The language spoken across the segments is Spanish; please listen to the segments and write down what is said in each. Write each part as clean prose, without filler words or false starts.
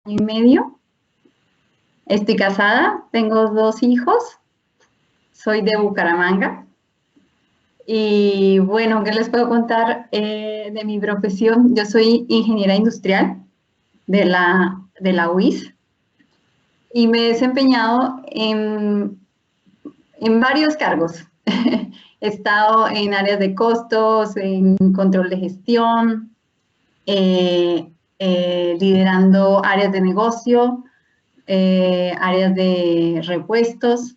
y medio. Estoy casada, tengo 2 hijos, soy de Bucaramanga. Y bueno, ¿qué les puedo contar de mi profesión? Yo soy ingeniera industrial de la UIS y me he desempeñado en varios cargos. He estado en áreas de costos, en control de gestión, liderando áreas de negocio, áreas de repuestos,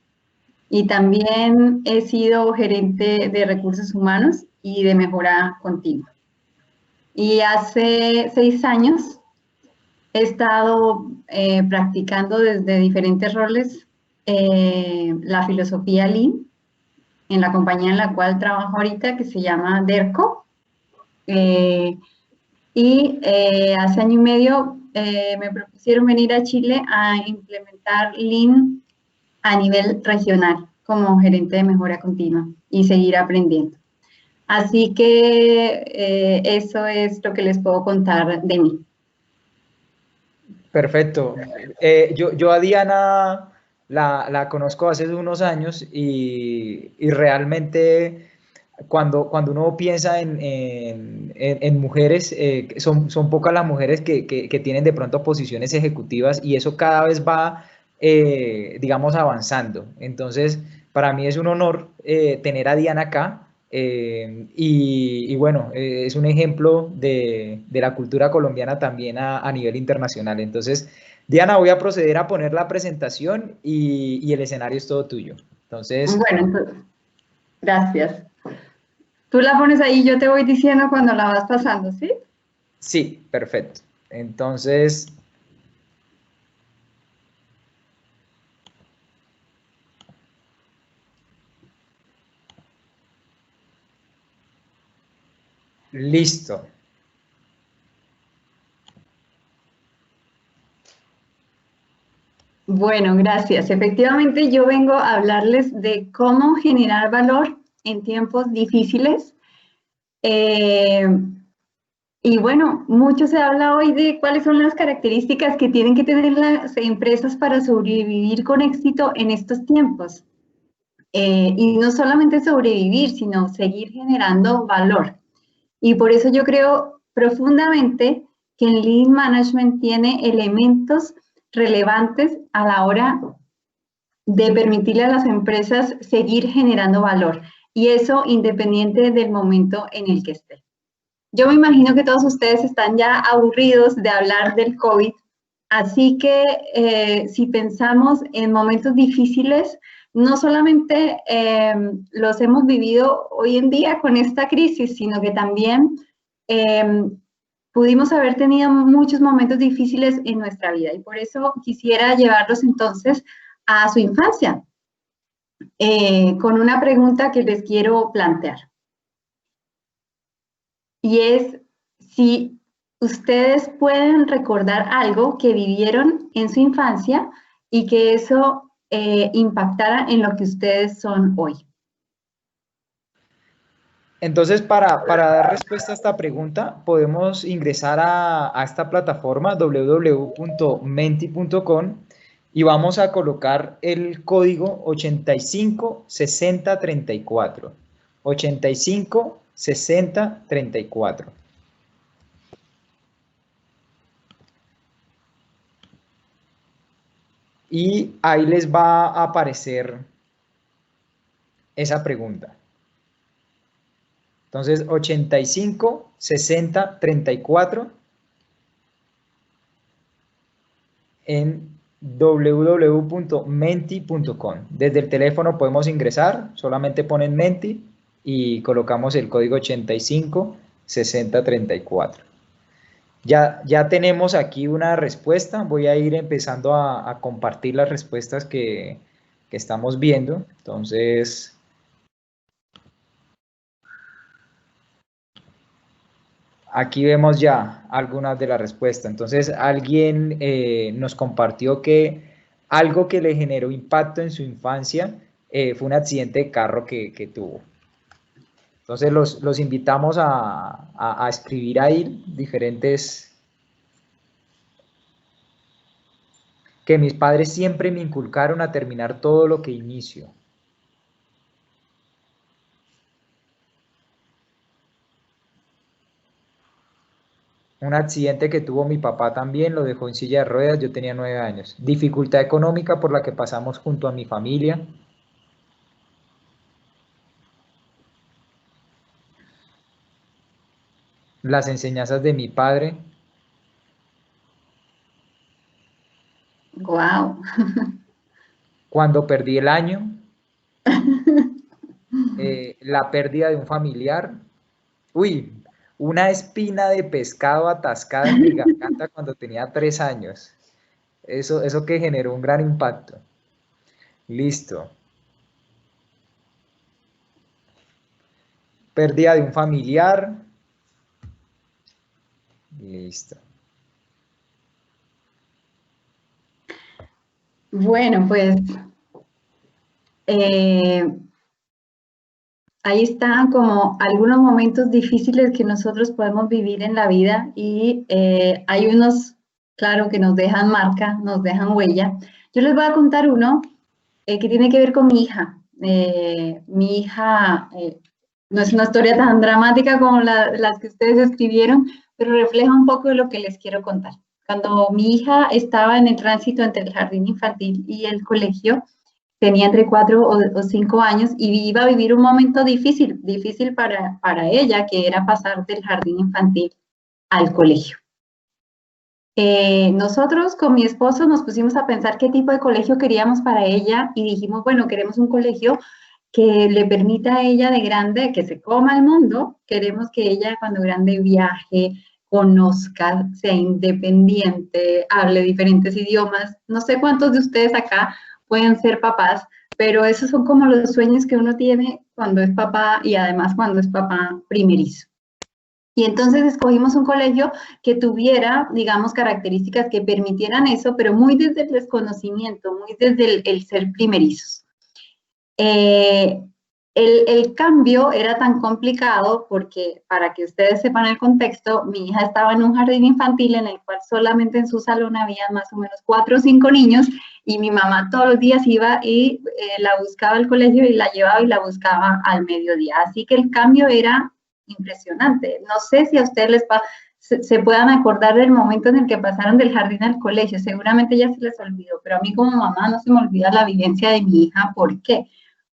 y también he sido gerente de recursos humanos y de mejora continua. Y hace 6 años he estado practicando desde diferentes roles la filosofía Lean en la compañía en la cual trabajo ahorita, que se llama DERCO. Hace año y medio me propusieron venir a Chile a implementar Lean a nivel regional como gerente de mejora continua y seguir aprendiendo. Así que eso es lo que les puedo contar de mí. Perfecto. Yo a Diana la conozco hace unos años y realmente cuando uno piensa en mujeres, son pocas las mujeres que tienen de pronto posiciones ejecutivas y eso cada vez va, digamos, avanzando. Entonces, para mí es un honor tener a Diana acá. Y bueno, es un ejemplo de la cultura colombiana también a nivel internacional. Entonces, Diana, voy a proceder a poner la presentación y el escenario es todo tuyo. Entonces, Bueno, entonces, gracias. Tú la pones ahí, yo te voy diciendo cuando la vas pasando, ¿sí? sí, perfecto. Entonces, listo. Bueno, gracias. Efectivamente, yo vengo a hablarles de cómo generar valor en tiempos difíciles. Eh, y bueno, mucho se habla hoy de cuáles son las características que tienen que tener las empresas para sobrevivir con éxito en estos tiempos. Y no solamente sobrevivir, sino seguir generando valor. Y por eso yo creo profundamente que el Lean Management tiene elementos relevantes a la hora de permitirle a las empresas seguir generando valor. Y eso independiente del momento en el que esté. Yo me imagino que todos ustedes están ya aburridos de hablar del COVID, así que si pensamos en momentos difíciles, no solamente los hemos vivido hoy en día con esta crisis, sino que también pudimos haber tenido muchos momentos difíciles en nuestra vida. Y por eso quisiera llevarlos entonces a su infancia, con una pregunta que les quiero plantear. Y es si ustedes pueden recordar algo que vivieron en su infancia y que eso impactara en lo que ustedes son hoy. Entonces, para dar respuesta a esta pregunta, podemos ingresar a esta plataforma www.menti.com y vamos a colocar el código 856034. 856034. Y ahí les va a aparecer esa pregunta. Entonces, 856034 en www.menti.com. Desde el teléfono podemos ingresar, solamente ponen Menti y colocamos el código 856034. Ya tenemos aquí una respuesta. Voy a ir empezando a compartir las respuestas que estamos viendo. Entonces, aquí vemos ya algunas de las respuestas. Entonces, alguien nos compartió que algo que le generó impacto en su infancia fue un accidente de carro que tuvo. Entonces, los invitamos a escribir ahí diferentes que mis padres siempre me inculcaron a terminar todo lo que inicio. Un accidente que tuvo mi papá también lo dejó en silla de ruedas, yo tenía 9 años. Dificultad económica por la que pasamos junto a mi familia. Las enseñanzas de mi padre. Wow. Cuando perdí el año. La pérdida de un familiar. Uy, una espina de pescado atascada en mi garganta cuando tenía 3 años. Eso que generó un gran impacto. Listo. Pérdida de un familiar. Listo. Bueno, pues ahí están como algunos momentos difíciles que nosotros podemos vivir en la vida y hay unos, claro, que nos dejan marca, nos dejan huella. Yo les voy a contar uno que tiene que ver con mi hija. Mi hija no es una historia tan dramática como las que ustedes escribieron, pero refleja un poco de lo que les quiero contar. Cuando mi hija estaba en el tránsito entre el jardín infantil y el colegio, tenía entre 4 o 5 años y iba a vivir un momento difícil para ella, que era pasar del jardín infantil al colegio. Nosotros con mi esposo nos pusimos a pensar qué tipo de colegio queríamos para ella y dijimos, bueno, queremos un colegio que le permita a ella de grande que se coma el mundo. Queremos que ella cuando grande viaje, conozca, sea independiente, hable diferentes idiomas. No sé cuántos de ustedes acá pueden ser papás, pero esos son como los sueños que uno tiene cuando es papá y además cuando es papá primerizo. Y entonces escogimos un colegio que tuviera, digamos, características que permitieran eso, pero muy desde el desconocimiento, muy desde el ser primerizos. El cambio era tan complicado porque, para que ustedes sepan el contexto, mi hija estaba en un jardín infantil en el cual solamente en su salón había más o menos 4 o 5 niños y mi mamá todos los días iba y la buscaba al colegio y la llevaba y la buscaba al mediodía. Así que el cambio era impresionante. No sé si a ustedes se puedan acordar del momento en el que pasaron del jardín al colegio. Seguramente ya se les olvidó, pero a mí como mamá no se me olvida la vivencia de mi hija. ¿Por qué?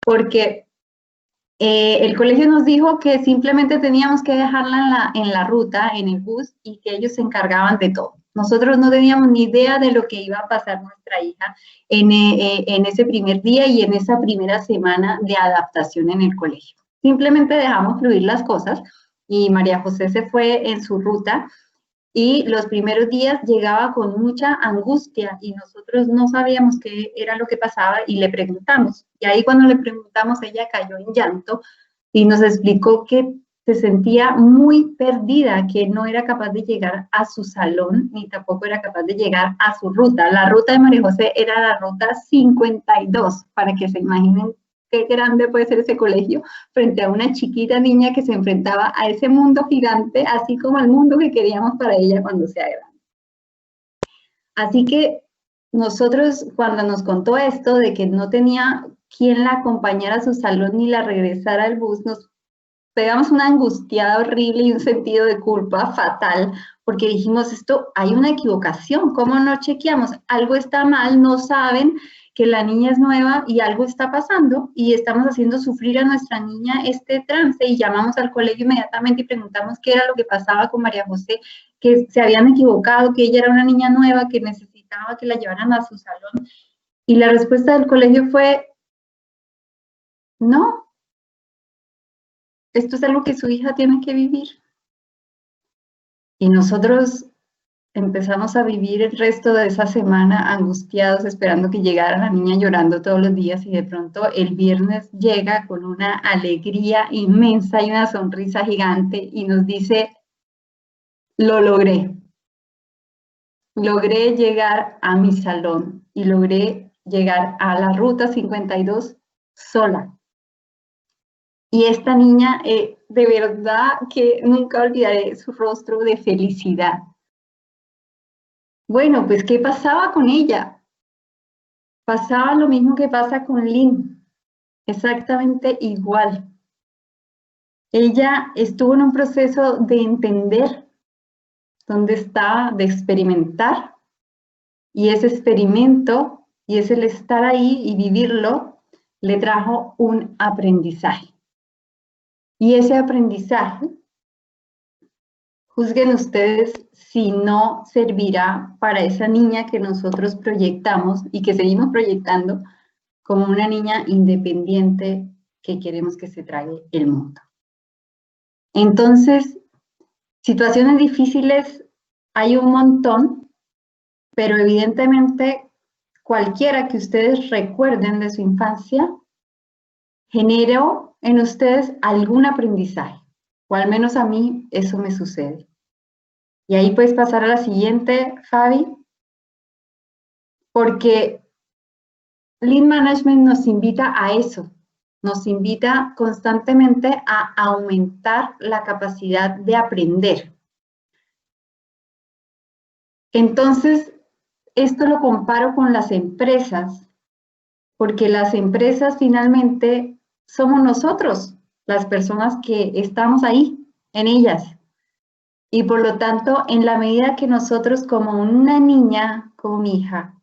Porque el colegio nos dijo que simplemente teníamos que dejarla en la ruta, en el bus, y que ellos se encargaban de todo. Nosotros no teníamos ni idea de lo que iba a pasar nuestra hija en ese primer día y en esa primera semana de adaptación en el colegio. Simplemente dejamos fluir las cosas y María José se fue en su ruta y los primeros días llegaba con mucha angustia y nosotros no sabíamos qué era lo que pasaba y le preguntamos. Y ahí cuando le preguntamos, ella cayó en llanto y nos explicó que se sentía muy perdida, que no era capaz de llegar a su salón ni tampoco era capaz de llegar a su ruta. La ruta de María José era la ruta 52, para que se imaginen qué grande puede ser ese colegio frente a una chiquita niña que se enfrentaba a ese mundo gigante, así como al mundo que queríamos para ella cuando sea grande. Así que nosotros, cuando nos contó esto de que no tenía quien la acompañara a su salón ni la regresara al bus, nos pegamos una angustiada horrible y un sentido de culpa fatal, porque dijimos, esto, hay una equivocación, ¿cómo no chequeamos? Algo está mal, no saben que la niña es nueva y algo está pasando y estamos haciendo sufrir a nuestra niña este trance y llamamos al colegio inmediatamente y preguntamos qué era lo que pasaba con María José, que se habían equivocado, que ella era una niña nueva, que necesitaba que la llevaran a su salón. Y la respuesta del colegio fue, no, esto es algo que su hija tiene que vivir. Y nosotros empezamos a vivir el resto de esa semana angustiados, esperando que llegara la niña llorando todos los días y de pronto el viernes llega con una alegría inmensa y una sonrisa gigante y nos dice, lo logré. Logré llegar a mi salón y logré llegar a la ruta 52 sola. Y esta niña, de verdad que nunca olvidaré su rostro de felicidad. Bueno, pues, ¿qué pasaba con ella? pasaba lo mismo que pasa con Lynn, exactamente igual. Ella estuvo en un proceso de entender dónde estaba, de experimentar, y ese experimento y ese el estar ahí y vivirlo le trajo un aprendizaje. Y ese aprendizaje, juzguen ustedes si no servirá para esa niña que nosotros proyectamos y que seguimos proyectando como una niña independiente que queremos que se trague el mundo. Entonces, situaciones difíciles hay un montón, pero evidentemente cualquiera que ustedes recuerden de su infancia generó en ustedes algún aprendizaje, o al menos a mí eso me sucede. Y ahí puedes pasar a la siguiente, Fabi, porque Lean Management nos invita a eso, nos invita constantemente a aumentar la capacidad de aprender. Entonces, esto lo comparo con las empresas, porque las empresas finalmente somos nosotros, las personas que estamos ahí, en ellas. Y por lo tanto, en la medida que nosotros como una niña, como mi hija,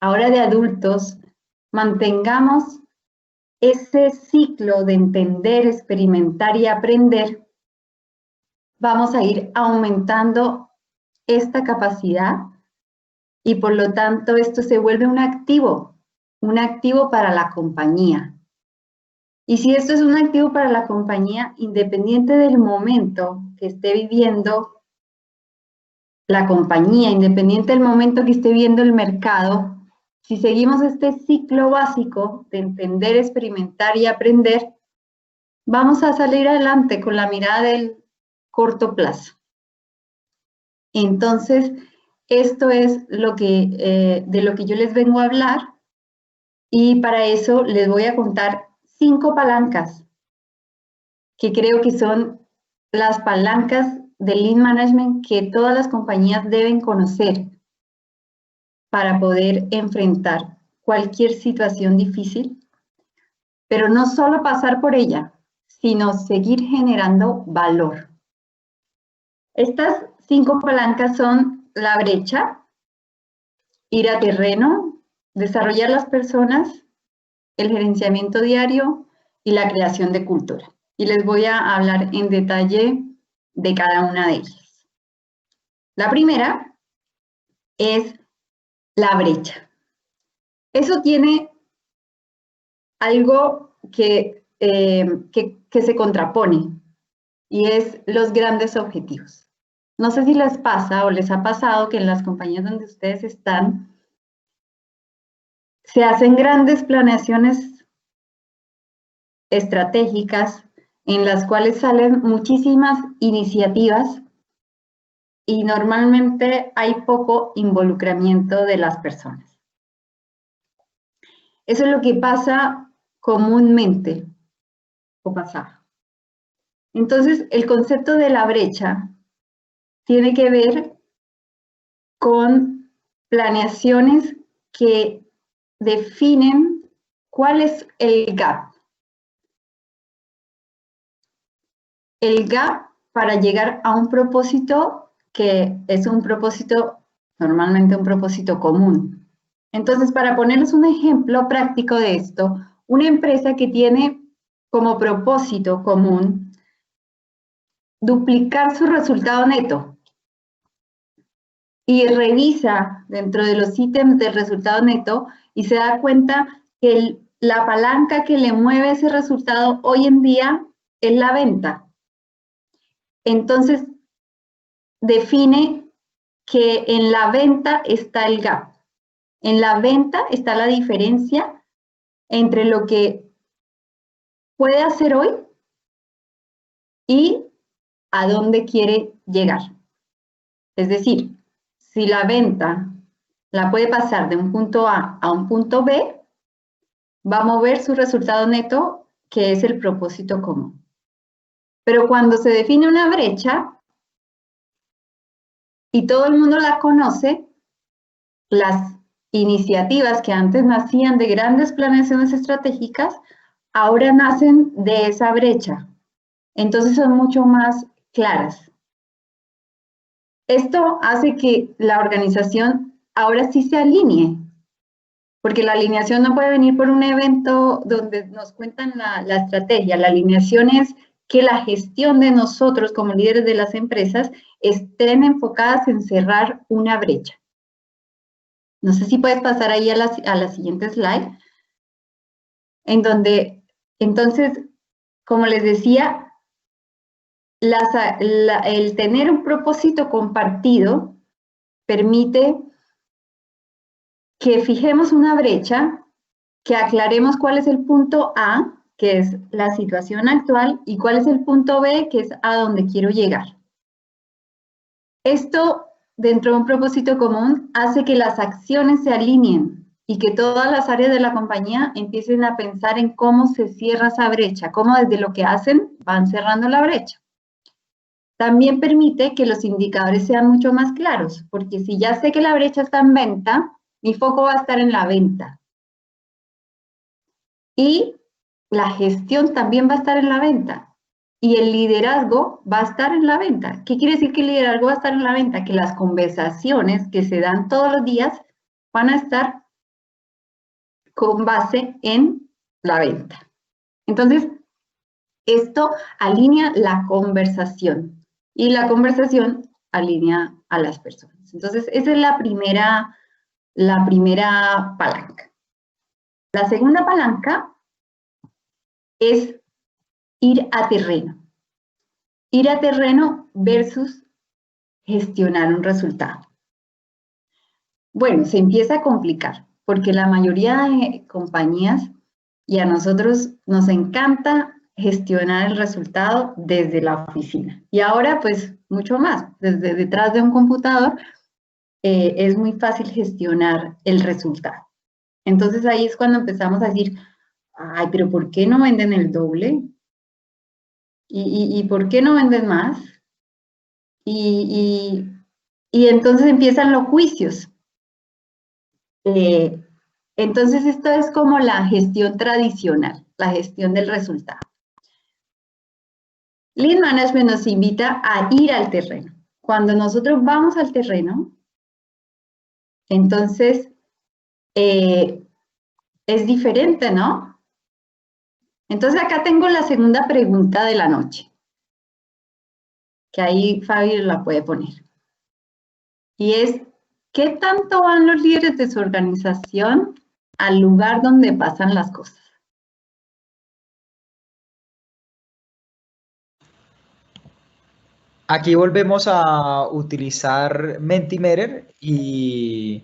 ahora de adultos, mantengamos ese ciclo de entender, experimentar y aprender, vamos a ir aumentando esta capacidad y por lo tanto esto se vuelve un activo para la compañía. Y si esto es un activo para la compañía, independiente del momento que esté viviendo la compañía, independiente del momento que esté viendo el mercado, si seguimos este ciclo básico de entender, experimentar y aprender, vamos a salir adelante con la mirada del corto plazo. Entonces, esto es lo que, de lo que yo les vengo a hablar y para eso les voy a contar 5 palancas que creo que son las palancas de Lean Management que todas las compañías deben conocer para poder enfrentar cualquier situación difícil, pero no solo pasar por ella, sino seguir generando valor. Estas 5 palancas son la brecha, ir a terreno, desarrollar las personas, el gerenciamiento diario y la creación de cultura. Y les voy a hablar en detalle de cada una de ellas. La primera es la brecha. Eso tiene algo que se contrapone y es los grandes objetivos. No sé si les pasa o les ha pasado que en las compañías donde ustedes están se hacen grandes planeaciones estratégicas en las cuales salen muchísimas iniciativas y normalmente hay poco involucramiento de las personas. Eso es lo que pasa comúnmente o pasaba. Entonces, el concepto de la brecha tiene que ver con planeaciones que definen cuál es el gap. El gap para llegar a un propósito que es un propósito, normalmente un propósito común. Entonces, para ponerles un ejemplo práctico de esto, una empresa que tiene como propósito común duplicar su resultado neto y revisa dentro de los ítems del resultado neto y se da cuenta que la palanca que le mueve ese resultado hoy en día es la venta. Entonces, define que en la venta está el gap. En la venta está la diferencia entre lo que puede hacer hoy y a dónde quiere llegar. Es decir, si la venta la puede pasar de un punto A a un punto B, va a mover su resultado neto, que es el propósito común. Pero cuando se define una brecha y todo el mundo la conoce, las iniciativas que antes nacían de grandes planeaciones estratégicas, ahora nacen de esa brecha. Entonces son mucho más claras. Esto hace que la organización ahora sí se alinee, porque la alineación no puede venir por un evento donde nos cuentan la estrategia. La alineación es que la gestión de nosotros como líderes de las empresas estén enfocadas en cerrar una brecha. No sé si puedes pasar ahí a la siguiente slide, en donde, entonces, como les decía, el tener un propósito compartido permite que fijemos una brecha, que aclaremos cuál es el punto A, que es la situación actual, y cuál es el punto B, que es a donde quiero llegar. Esto, dentro de un propósito común, hace que las acciones se alineen y que todas las áreas de la compañía empiecen a pensar en cómo se cierra esa brecha, cómo desde lo que hacen van cerrando la brecha. También permite que los indicadores sean mucho más claros, porque si ya sé que la brecha está en venta, mi foco va a estar en la venta. Y la gestión también va a estar en la venta. Y el liderazgo va a estar en la venta. ¿Qué quiere decir que el liderazgo va a estar en la venta? Que las conversaciones que se dan todos los días van a estar con base en la venta. Entonces, esto alinea la conversación y la conversación alinea a las personas. Entonces, esa es la primera palanca. La segunda palanca es ir a terreno. Ir a terreno versus gestionar un resultado. Bueno, se empieza a complicar porque la mayoría de compañías y a nosotros nos encanta gestionar el resultado desde la oficina. Y ahora, pues, mucho más. Desde detrás de un computador es muy fácil gestionar el resultado. Entonces ahí es cuando empezamos a decir, ay, pero ¿por qué no venden el doble? ¿Y por qué no venden más? Y entonces empiezan los juicios. Entonces esto es como la gestión tradicional, la gestión del resultado. Lean Management nos invita a ir al terreno. Cuando nosotros vamos al terreno, entonces es diferente, ¿no? Entonces acá tengo la segunda pregunta de la noche, que ahí Fabi la puede poner. Y es, ¿qué tanto van los líderes de su organización al lugar donde pasan las cosas? Aquí volvemos a utilizar Mentimeter y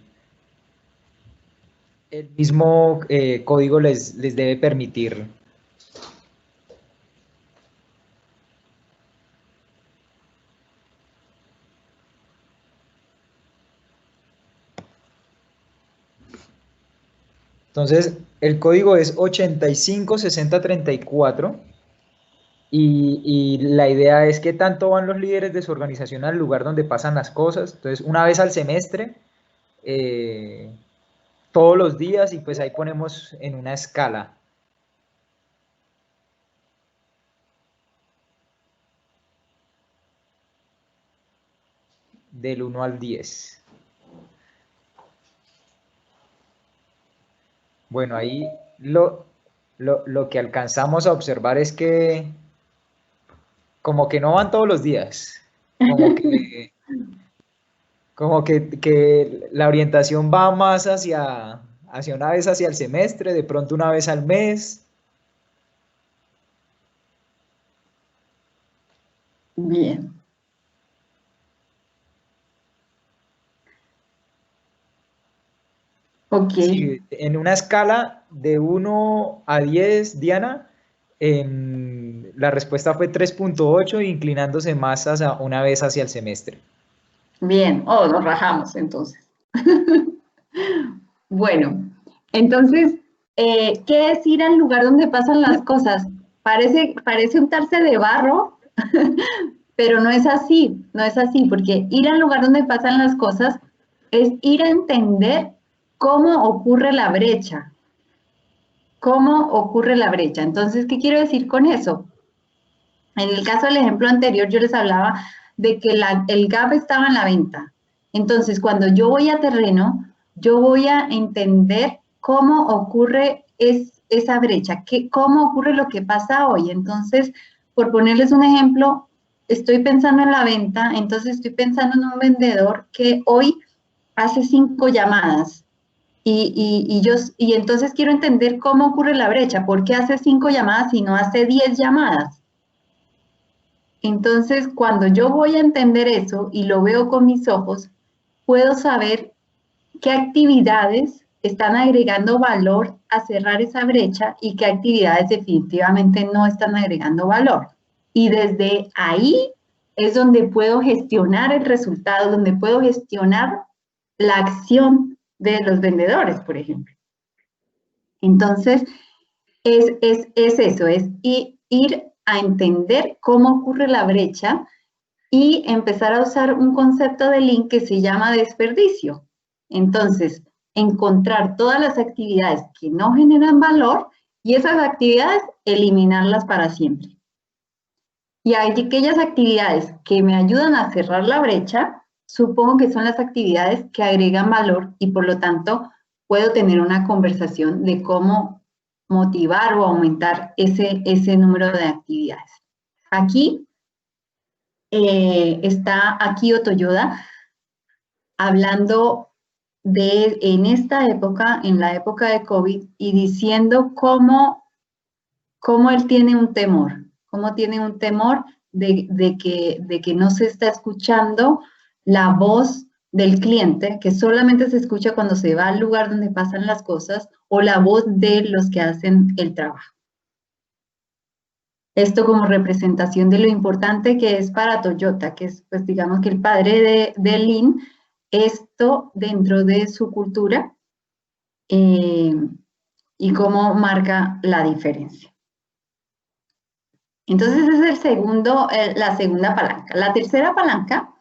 el mismo código les debe permitir. Entonces, el código es 856034 y la idea es que tanto van los líderes de su organización al lugar donde pasan las cosas. Entonces, una vez al semestre, todos los días, y pues ahí ponemos en una escala. Del 1 al 10. Bueno, ahí lo que alcanzamos a observar es que como que no van todos los días, como que la orientación va más hacia una vez hacia el semestre, de pronto una vez al mes. Bien. Ok. Sí, en una escala de 1 a 10, Diana, la respuesta fue 3.8, inclinándose más hacia una vez hacia el semestre. Bien. Oh, nos rajamos entonces. Bueno, entonces, ¿qué es ir al lugar donde pasan las cosas? Parece untarse de barro, pero no es así, porque ir al lugar donde pasan las cosas es ir a entender ¿cómo ocurre la brecha? ¿Cómo ocurre la brecha? Entonces, ¿qué quiero decir con eso? En el caso del ejemplo anterior, yo les hablaba de que el gap estaba en la venta. Entonces, cuando yo voy a terreno, yo voy a entender cómo ocurre esa brecha, cómo ocurre lo que pasa hoy. Entonces, por ponerles un ejemplo, estoy pensando en la venta, entonces estoy pensando en un vendedor que hoy hace 5 llamadas. Y entonces quiero entender cómo ocurre la brecha, por qué hace 5 llamadas y no hace 10 llamadas. Entonces, cuando yo voy a entender eso y lo veo con mis ojos, puedo saber qué actividades están agregando valor a cerrar esa brecha y qué actividades definitivamente no están agregando valor. Y desde ahí es donde puedo gestionar el resultado, donde puedo gestionar la acción de los vendedores, por ejemplo. Entonces, es eso, es ir a entender cómo ocurre la brecha y empezar a usar un concepto de Lean que se llama desperdicio. Entonces, encontrar todas las actividades que no generan valor y esas actividades, eliminarlas para siempre. Y hay aquellas actividades que me ayudan a cerrar la brecha, supongo que son las actividades que agregan valor y por lo tanto puedo tener una conversación de cómo motivar o aumentar ese número de actividades. Aquí está Akio Toyoda hablando en esta época, en la época de COVID, y diciendo cómo él tiene un temor, de que no se está escuchando la voz del cliente, que solamente se escucha cuando se va al lugar donde pasan las cosas, o la voz de los que hacen el trabajo. Esto como representación de lo importante que es para Toyota, que es, pues, digamos que el padre de Lean, esto dentro de su cultura y cómo marca la diferencia. Entonces, esa es la segunda palanca. La tercera palanca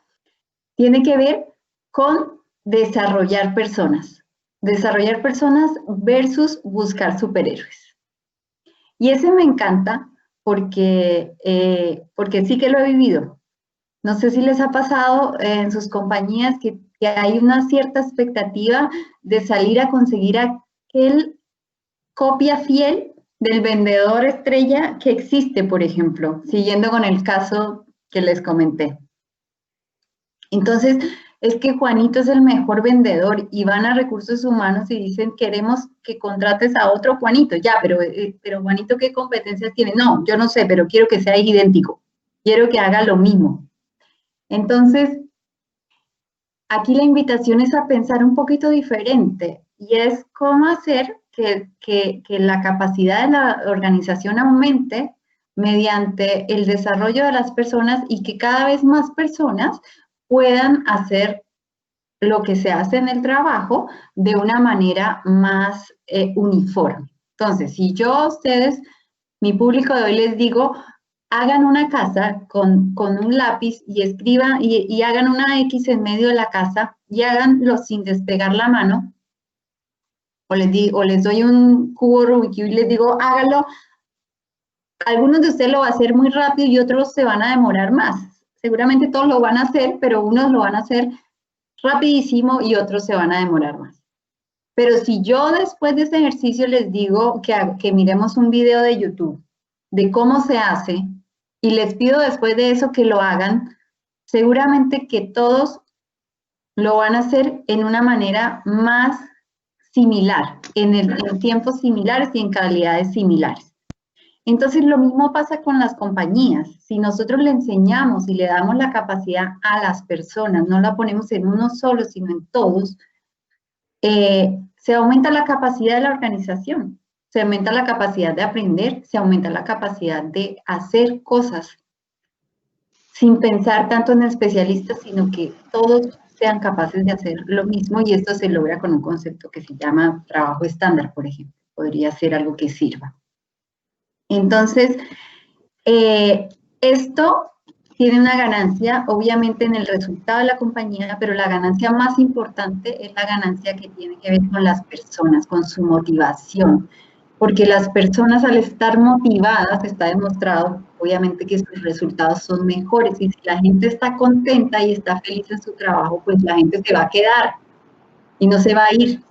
tiene que ver con desarrollar personas. Desarrollar personas versus buscar superhéroes. Y ese me encanta porque sí que lo he vivido. No sé si les ha pasado en sus compañías que hay una cierta expectativa de salir a conseguir aquel copia fiel del vendedor estrella que existe, por ejemplo, siguiendo con el caso que les comenté. Entonces, es que Juanito es el mejor vendedor y van a recursos humanos y dicen, queremos que contrates a otro Juanito. Ya, pero Juanito, ¿qué competencias tiene? No, yo no sé, pero quiero que sea idéntico. Quiero que haga lo mismo. Entonces, aquí la invitación es a pensar un poquito diferente y es cómo hacer que la capacidad de la organización aumente mediante el desarrollo de las personas y que cada vez más personas puedan hacer lo que se hace en el trabajo de una manera más uniforme. Entonces, si yo a ustedes, mi público de hoy, les digo, hagan una casa con un lápiz y escriban y hagan una X en medio de la casa y háganlo sin despegar la mano, o les doy un cubo Rubik y les digo, hágalo. Algunos de ustedes lo van a hacer muy rápido y otros se van a demorar más. Seguramente todos lo van a hacer, pero unos lo van a hacer rapidísimo y otros se van a demorar más. Pero si yo después de este ejercicio les digo que miremos un video de YouTube de cómo se hace y les pido después de eso que lo hagan, seguramente que todos lo van a hacer en una manera más similar, en tiempos similares y en calidades similares. Entonces, lo mismo pasa con las compañías. Si nosotros le enseñamos y le damos la capacidad a las personas, no la ponemos en uno solo, sino en todos, se aumenta la capacidad de la organización, se aumenta la capacidad de aprender, se aumenta la capacidad de hacer cosas sin pensar tanto en especialistas, sino que todos sean capaces de hacer lo mismo y esto se logra con un concepto que se llama trabajo estándar, por ejemplo. Podría ser algo que sirva. Entonces, esto tiene una ganancia, obviamente, en el resultado de la compañía, pero la ganancia más importante es la ganancia que tiene que ver con las personas, con su motivación. Porque las personas, al estar motivadas, está demostrado, obviamente, que sus resultados son mejores. Y si la gente está contenta y está feliz en su trabajo, pues la gente se va a quedar y no se va a ir.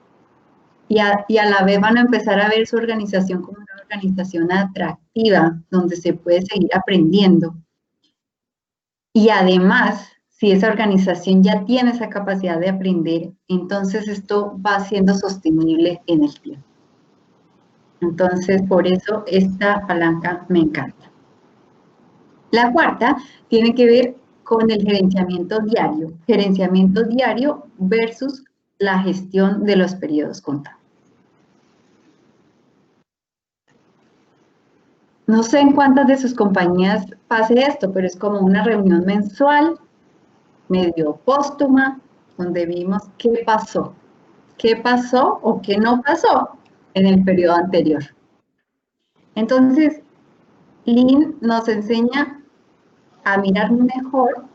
Y a la vez van a empezar a ver su organización como una organización atractiva, donde se puede seguir aprendiendo. Y además, si esa organización ya tiene esa capacidad de aprender, entonces esto va siendo sostenible en el tiempo. Entonces, por eso esta palanca me encanta. La cuarta tiene que ver con el gerenciamiento diario versus la gestión de los periodos contables. No sé en cuántas de sus compañías pase esto, pero es como una reunión mensual, medio póstuma, donde vimos qué pasó o qué no pasó en el periodo anterior. Entonces, Lean nos enseña a mirar mejor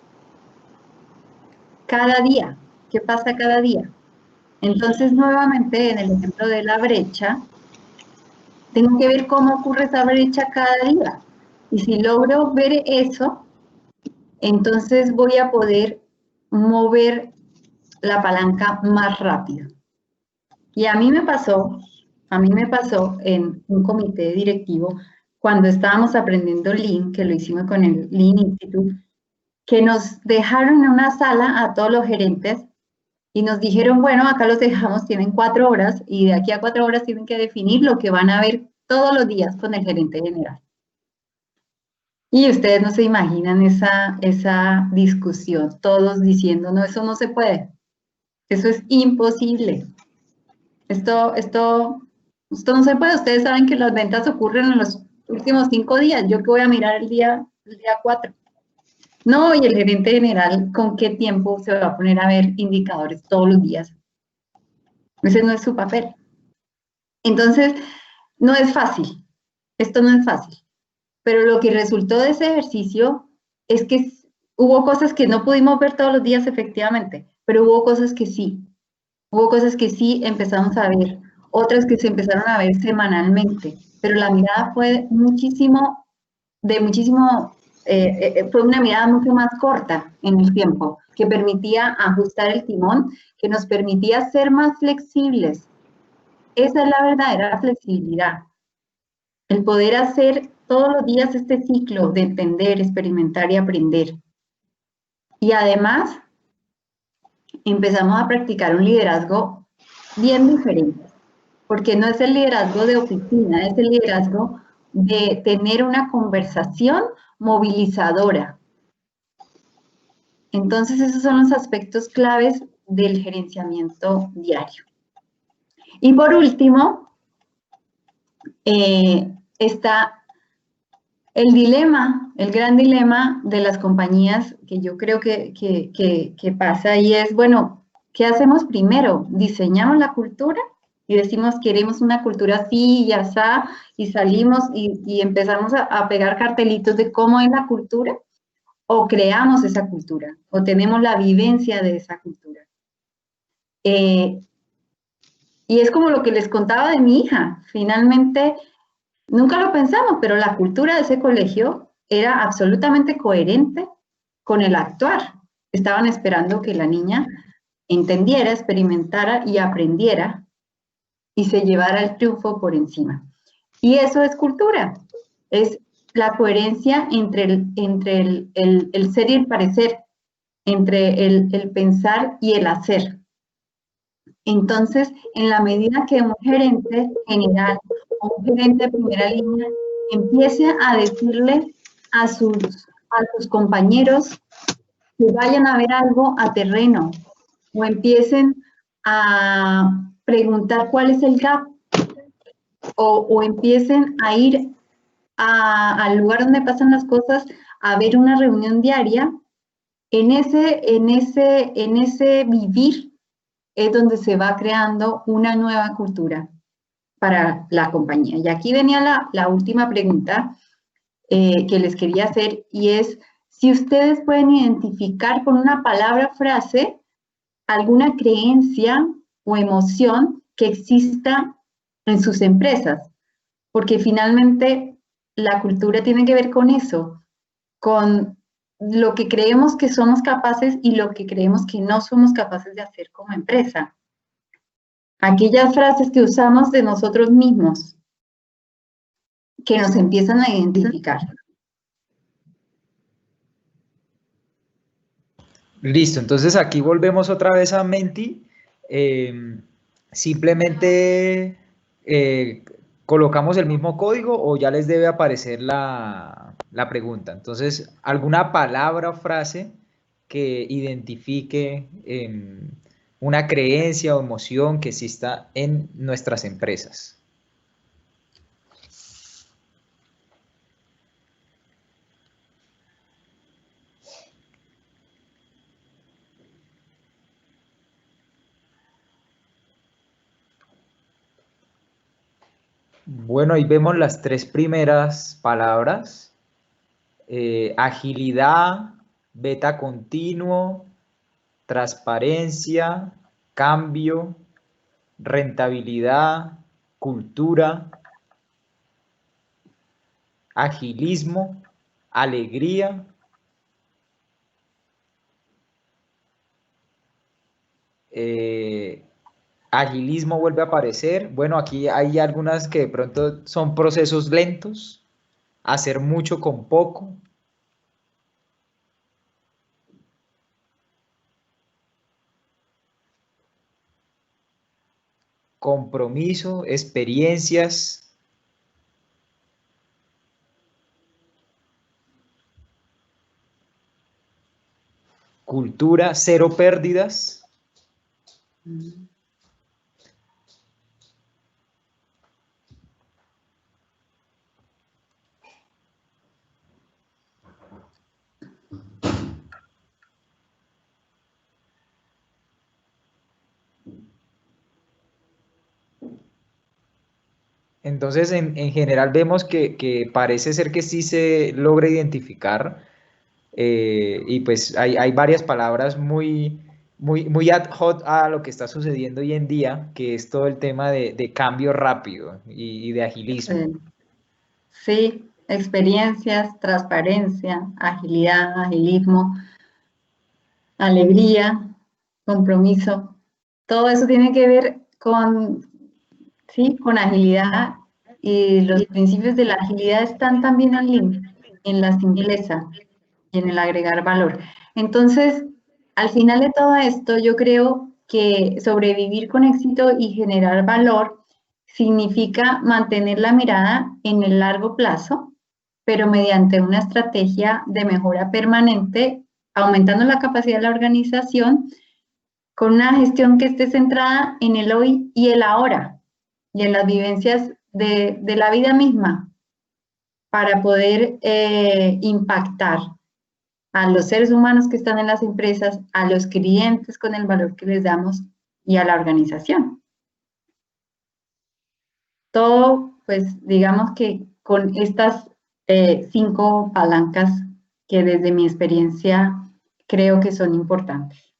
cada día, qué pasa cada día. Entonces, nuevamente, en el ejemplo de la brecha, tengo que ver cómo ocurre esa brecha cada día. Y si logro ver eso, entonces voy a poder mover la palanca más rápido. Y a mí me pasó en un comité directivo, cuando estábamos aprendiendo Lean, que lo hicimos con el Lean Institute, que nos dejaron en una sala a todos los gerentes y nos dijeron, bueno, acá los dejamos, tienen 4 horas, y de aquí a 4 horas tienen que definir lo que van a ver todos los días con el gerente general. Y ustedes no se imaginan esa discusión, todos diciendo, no, eso no se puede, eso es imposible. Esto no se puede. Ustedes saben que las ventas ocurren en los últimos 5 días. ¿Yo que voy a mirar el día 4? No, y el gerente general, ¿con qué tiempo se va a poner a ver indicadores todos los días? Ese no es su papel. Entonces, no es fácil. Esto no es fácil. Pero lo que resultó de ese ejercicio es que hubo cosas que no pudimos ver todos los días, efectivamente, pero hubo cosas que sí. Hubo cosas que sí empezamos a ver, otras que se empezaron a ver semanalmente, pero la mirada fue fue una mirada mucho más corta en el tiempo, que permitía ajustar el timón, que nos permitía ser más flexibles. Esa es la verdadera flexibilidad. El poder hacer todos los días este ciclo de entender, experimentar y aprender. Y además, empezamos a practicar un liderazgo bien diferente, porque no es el liderazgo de oficina, es el liderazgo de tener una conversación movilizadora. Entonces, esos son los aspectos claves del gerenciamiento diario. Y por último, está el dilema, el gran dilema de las compañías que yo creo que pasa, y es, bueno, ¿qué hacemos primero? ¿Diseñamos la cultura? Y decimos, queremos una cultura así y asá, y salimos y empezamos a pegar cartelitos de cómo es la cultura, o creamos esa cultura, o tenemos la vivencia de esa cultura. Y es como lo que les contaba de mi hija. Finalmente, nunca lo pensamos, pero la cultura de ese colegio era absolutamente coherente con el actuar. Estaban esperando que la niña entendiera, experimentara y aprendiera y se llevara el triunfo por encima. Y eso es cultura, es la coherencia entre el ser y el parecer, entre el pensar y el hacer. Entonces, en la medida que un gerente general o un gerente de primera línea empiece a decirle a sus compañeros que vayan a ver algo a terreno, o empiecen a preguntar cuál es el gap, o empiecen a ir al lugar donde pasan las cosas, a ver una reunión diaria, en ese vivir es donde se va creando una nueva cultura para la compañía. Y aquí venía la última pregunta que les quería hacer, y es si ustedes pueden identificar con una palabra o frase alguna creencia o emoción que exista en sus empresas, porque finalmente la cultura tiene que ver con eso, con lo que creemos que somos capaces y lo que creemos que no somos capaces de hacer como empresa. Aquellas frases que usamos de nosotros mismos, que nos empiezan a identificar. Listo, entonces aquí volvemos otra vez a Menti. Simplemente colocamos el mismo código o ya les debe aparecer la pregunta. Entonces, alguna palabra o frase que identifique una creencia o emoción que exista en nuestras empresas. Bueno, ahí vemos las tres primeras palabras. Agilidad, beta continuo, transparencia, cambio, rentabilidad, cultura, agilismo, alegría. Agilismo vuelve a aparecer. Bueno, aquí hay algunas que de pronto son procesos lentos, hacer mucho con poco. Compromiso, experiencias. Cultura, cero pérdidas. Entonces, en general vemos que parece ser que sí se logra identificar y pues hay varias palabras muy ad hoc a lo que está sucediendo hoy en día, que es todo el tema de cambio rápido y de agilismo. Sí, experiencias, transparencia, agilidad, agilismo, alegría, compromiso. Todo eso tiene que ver con, sí, con agilidad, y los principios de la agilidad están también en la simpleza y en el agregar valor. Entonces, al final de todo esto, yo creo que sobrevivir con éxito y generar valor significa mantener la mirada en el largo plazo, pero mediante una estrategia de mejora permanente, aumentando la capacidad de la organización con una gestión que esté centrada en el hoy y el ahora y en las vivencias de la vida misma para poder impactar a los seres humanos que están en las empresas, a los clientes con el valor que les damos y a la organización. Todo, pues, digamos que con estas 5 palancas que desde mi experiencia creo que son importantes.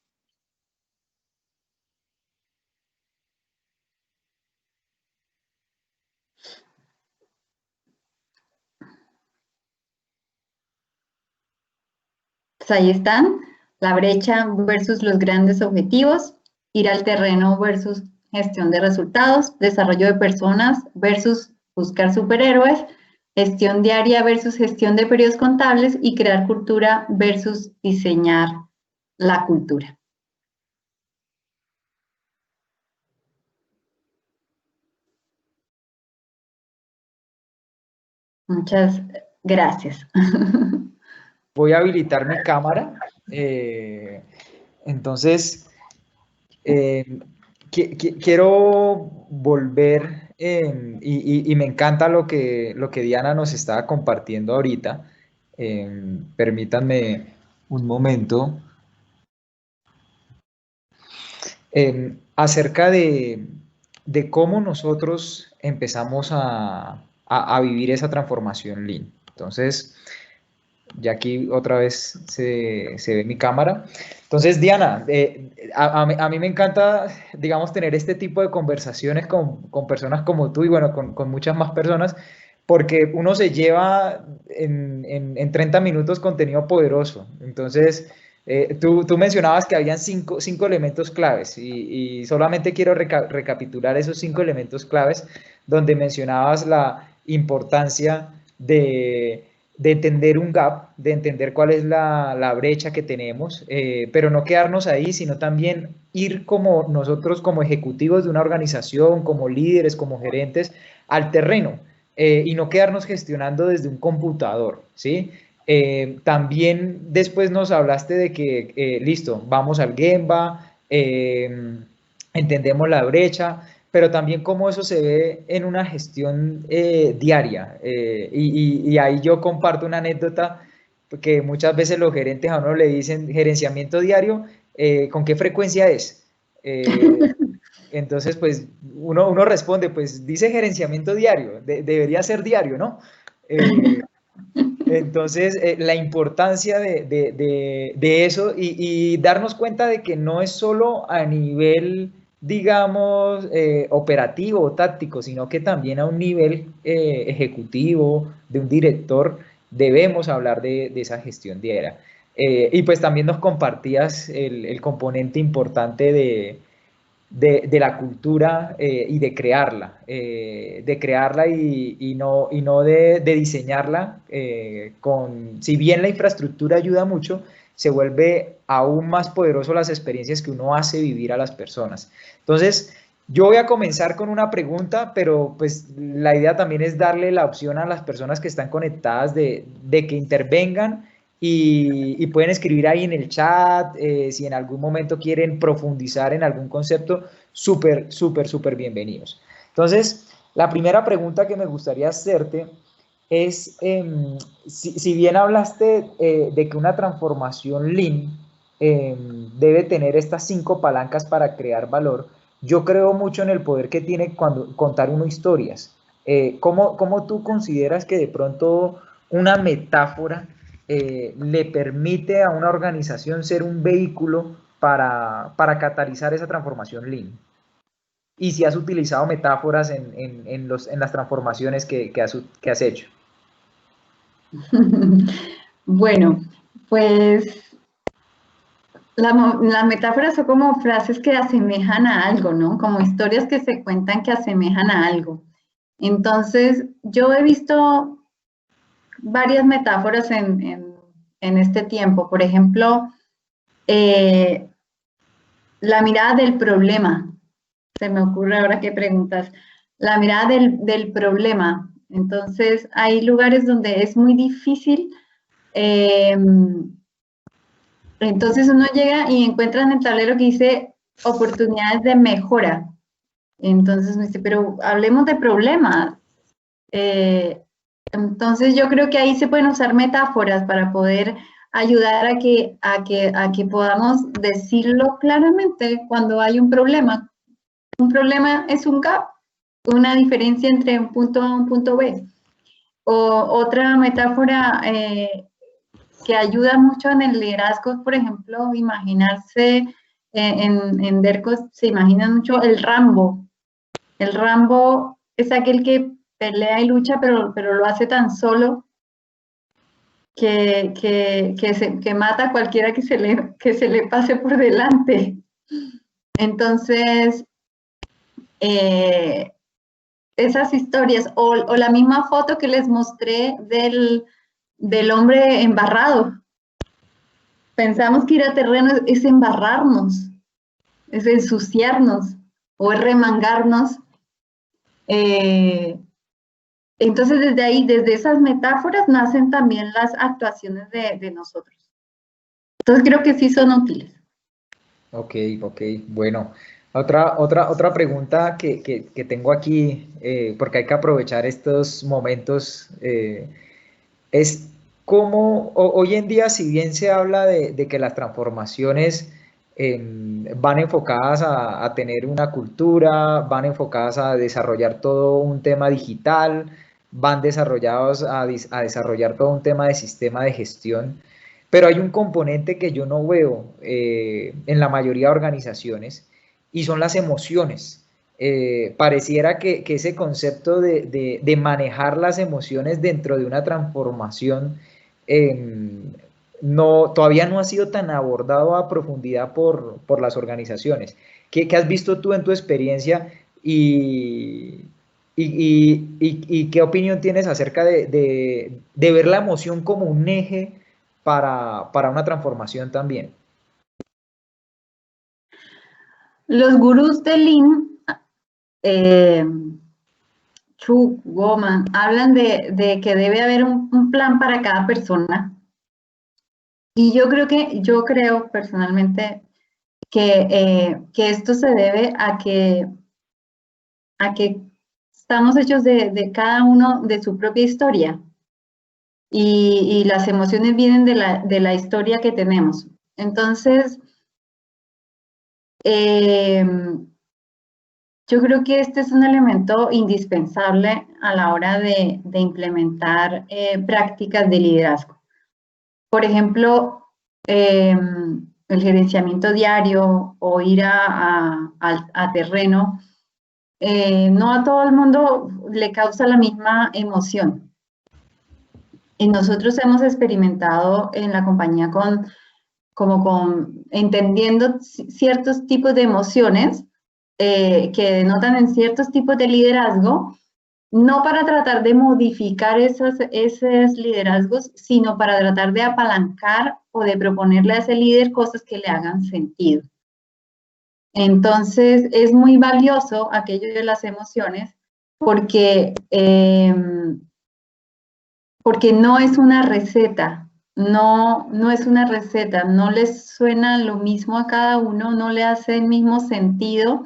Pues ahí están, la brecha versus los grandes objetivos, ir al terreno versus gestión de resultados, desarrollo de personas versus buscar superhéroes, gestión diaria versus gestión de periodos contables y crear cultura versus diseñar la cultura. Muchas gracias. Voy a habilitar mi cámara. Entonces, quiero volver y me encanta lo que Diana nos estaba compartiendo ahorita. Permítanme un momento. Acerca de cómo nosotros empezamos a vivir esa transformación Lean. Entonces, ya aquí otra vez se ve mi cámara. Entonces, Diana, a mí me encanta, digamos, tener este tipo de conversaciones con personas como tú y bueno, con muchas más personas, porque uno se lleva en 30 minutos contenido poderoso. Entonces, tú mencionabas que habían cinco elementos claves y solamente quiero recapitular esos 5 elementos claves donde mencionabas la importancia de entender un gap, de entender cuál es la brecha que tenemos, pero no quedarnos ahí, sino también ir como nosotros, como ejecutivos de una organización, como líderes, como gerentes, al terreno y no quedarnos gestionando desde un computador, ¿sí? También después nos hablaste de que, listo, vamos al Gemba, entendemos la brecha, pero también cómo eso se ve en una gestión diaria. Y ahí yo comparto una anécdota que muchas veces los gerentes a uno le dicen gerenciamiento diario, ¿con qué frecuencia es? Entonces, pues uno responde, pues dice gerenciamiento diario, debería ser diario, ¿no? Entonces, la importancia de eso y darnos cuenta de que no es solo a nivel, digamos, operativo o táctico, sino que también a un nivel ejecutivo, de un director, debemos hablar de esa gestión diaria. Y pues también nos compartías el componente importante de la cultura y de crearla y no de diseñarla si bien la infraestructura ayuda mucho, se vuelve aún más poderoso las experiencias que uno hace vivir a las personas. Entonces, yo voy a comenzar con una pregunta, pero pues la idea también es darle la opción a las personas que están conectadas de que intervengan y pueden escribir ahí en el chat si en algún momento quieren profundizar en algún concepto, súper, súper, súper bienvenidos. Entonces, la primera pregunta que me gustaría hacerte es, si bien hablaste de que una transformación Lean debe tener estas 5 palancas para crear valor, yo creo mucho en el poder que tiene cuando contar uno historias. ¿Cómo tú consideras que de pronto una metáfora le permite a una organización ser un vehículo para catalizar esa transformación Lean? Y si has utilizado metáforas en las transformaciones que has hecho. Bueno, pues las metáforas son como frases que asemejan a algo, ¿no? Como historias que se cuentan que asemejan a algo. Entonces, yo he visto varias metáforas en este tiempo. Por ejemplo, la mirada del problema. Se me ocurre ahora que preguntas. La mirada del problema. Entonces, hay lugares donde es muy difícil. Entonces uno llega y encuentra en el tablero que dice oportunidades de mejora. Entonces me dice, pero hablemos de problemas. Entonces yo creo que ahí se pueden usar metáforas para poder ayudar a que podamos decirlo claramente cuando hay un problema. Un problema es un gap, una diferencia entre un punto A y un punto B. O otra metáfora que ayuda mucho en el liderazgo, por ejemplo, imaginarse en DERCOS, se imagina mucho el Rambo. El Rambo es aquel que pelea y lucha, pero lo hace tan solo que mata a cualquiera que se le pase por delante. Entonces, esas historias, o la misma foto que les mostré del hombre embarrado. Pensamos que ir a terreno es embarrarnos, es ensuciarnos o es remangarnos. Entonces, desde ahí, desde esas metáforas, nacen también las actuaciones de nosotros. Entonces, creo que sí son útiles. Ok, bueno. Otra pregunta que tengo aquí, porque hay que aprovechar estos momentos, es cómo hoy en día, si bien se habla de que las transformaciones van enfocadas a tener una cultura, van enfocadas a desarrollar todo un tema digital, van desarrollados a desarrollar todo un tema de sistema de gestión, pero hay un componente que yo no veo en la mayoría de organizaciones y son las emociones. Pareciera que ese concepto de manejar las emociones dentro de una transformación todavía no ha sido tan abordado a profundidad por las organizaciones. ¿Qué has visto tú en tu experiencia y qué opinión tienes acerca de ver la emoción como un eje para una transformación también? Los gurús de Lean, Chu, Goman, hablan de que debe haber un plan para cada persona. Y yo creo personalmente que esto se debe a que estamos hechos de cada uno de su propia historia. Y las emociones vienen de la historia que tenemos. Entonces, yo creo que este es un elemento indispensable a la hora de implementar prácticas de liderazgo. Por ejemplo, el gerenciamiento diario o ir a terreno, no a todo el mundo le causa la misma emoción. Y nosotros hemos experimentado en la compañía entendiendo ciertos tipos de emociones que denotan en ciertos tipos de liderazgo, no para tratar de modificar esos liderazgos, sino para tratar de apalancar o de proponerle a ese líder cosas que le hagan sentido. Entonces, es muy valioso aquello de las emociones porque no es una receta, no es una receta, no les suena lo mismo a cada uno, no le hace el mismo sentido.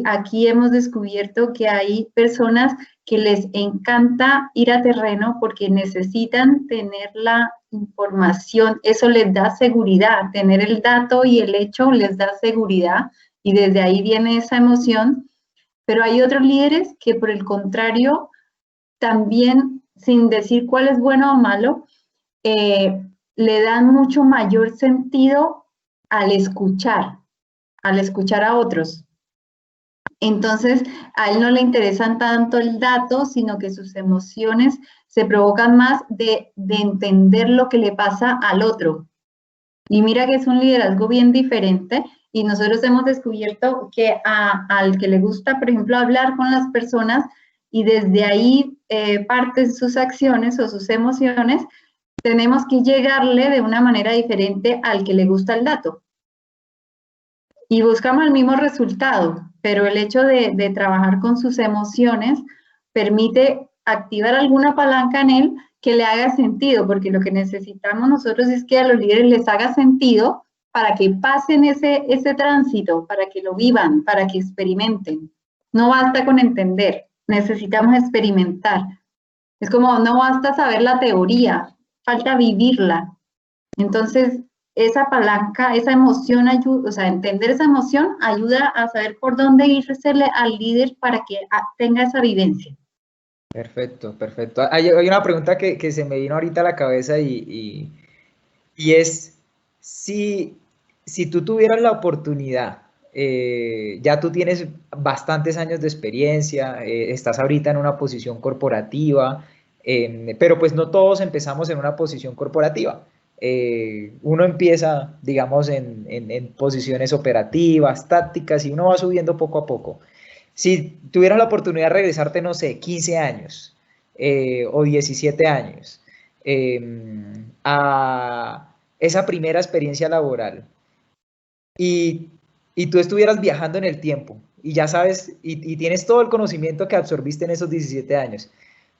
Aquí hemos descubierto que hay personas que les encanta ir a terreno porque necesitan tener la información, eso les da seguridad, tener el dato y el hecho les da seguridad y desde ahí viene esa emoción, pero hay otros líderes que por el contrario también, sin decir cuál es bueno o malo, le dan mucho mayor sentido al escuchar a otros. Entonces, a él no le interesan tanto el dato, sino que sus emociones se provocan más de entender lo que le pasa al otro. Y mira que es un liderazgo bien diferente y nosotros hemos descubierto que al que le gusta, por ejemplo, hablar con las personas y desde ahí parten sus acciones o sus emociones, tenemos que llegarle de una manera diferente al que le gusta el dato. Y buscamos el mismo resultado, pero el hecho de trabajar con sus emociones permite activar alguna palanca en él que le haga sentido, porque lo que necesitamos nosotros es que a los líderes les haga sentido para que pasen ese tránsito, para que lo vivan, para que experimenten. No basta con entender, necesitamos experimentar. Es como, no basta saber la teoría, falta vivirla. Entonces, esa palanca, esa emoción ayuda, o sea, entender esa emoción ayuda a saber por dónde irse al líder para que tenga esa vivencia. Perfecto, perfecto. Hay una pregunta que se me vino ahorita a la cabeza y es si tú tuvieras la oportunidad, ya tú tienes bastantes años de experiencia, estás ahorita en una posición corporativa, pero pues no todos empezamos en una posición corporativa. Uno empieza, digamos, en posiciones operativas, tácticas, y uno va subiendo poco a poco. Si tuvieras la oportunidad de regresarte, no sé, 15 años o 17 años a esa primera experiencia laboral y, y tú estuvieras viajando en el tiempo y ya sabes y tienes todo el conocimiento que absorbiste en esos 17 años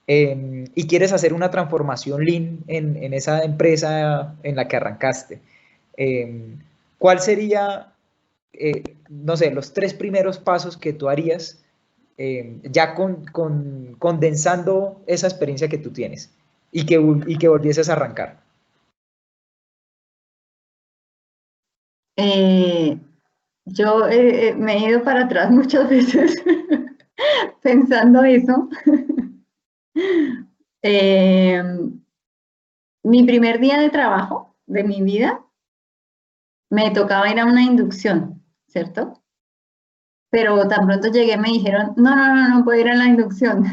y quieres hacer una transformación Lean en esa empresa en la que arrancaste, ¿cuál sería, no sé, los 3 primeros pasos que tú harías ya condensando esa experiencia que tú tienes y que volvieses a arrancar? Yo me he ido para atrás muchas veces pensando eso. Mi primer día de trabajo de mi vida me tocaba ir a una inducción, ¿cierto? Pero tan pronto llegué me dijeron, no puedo ir a la inducción,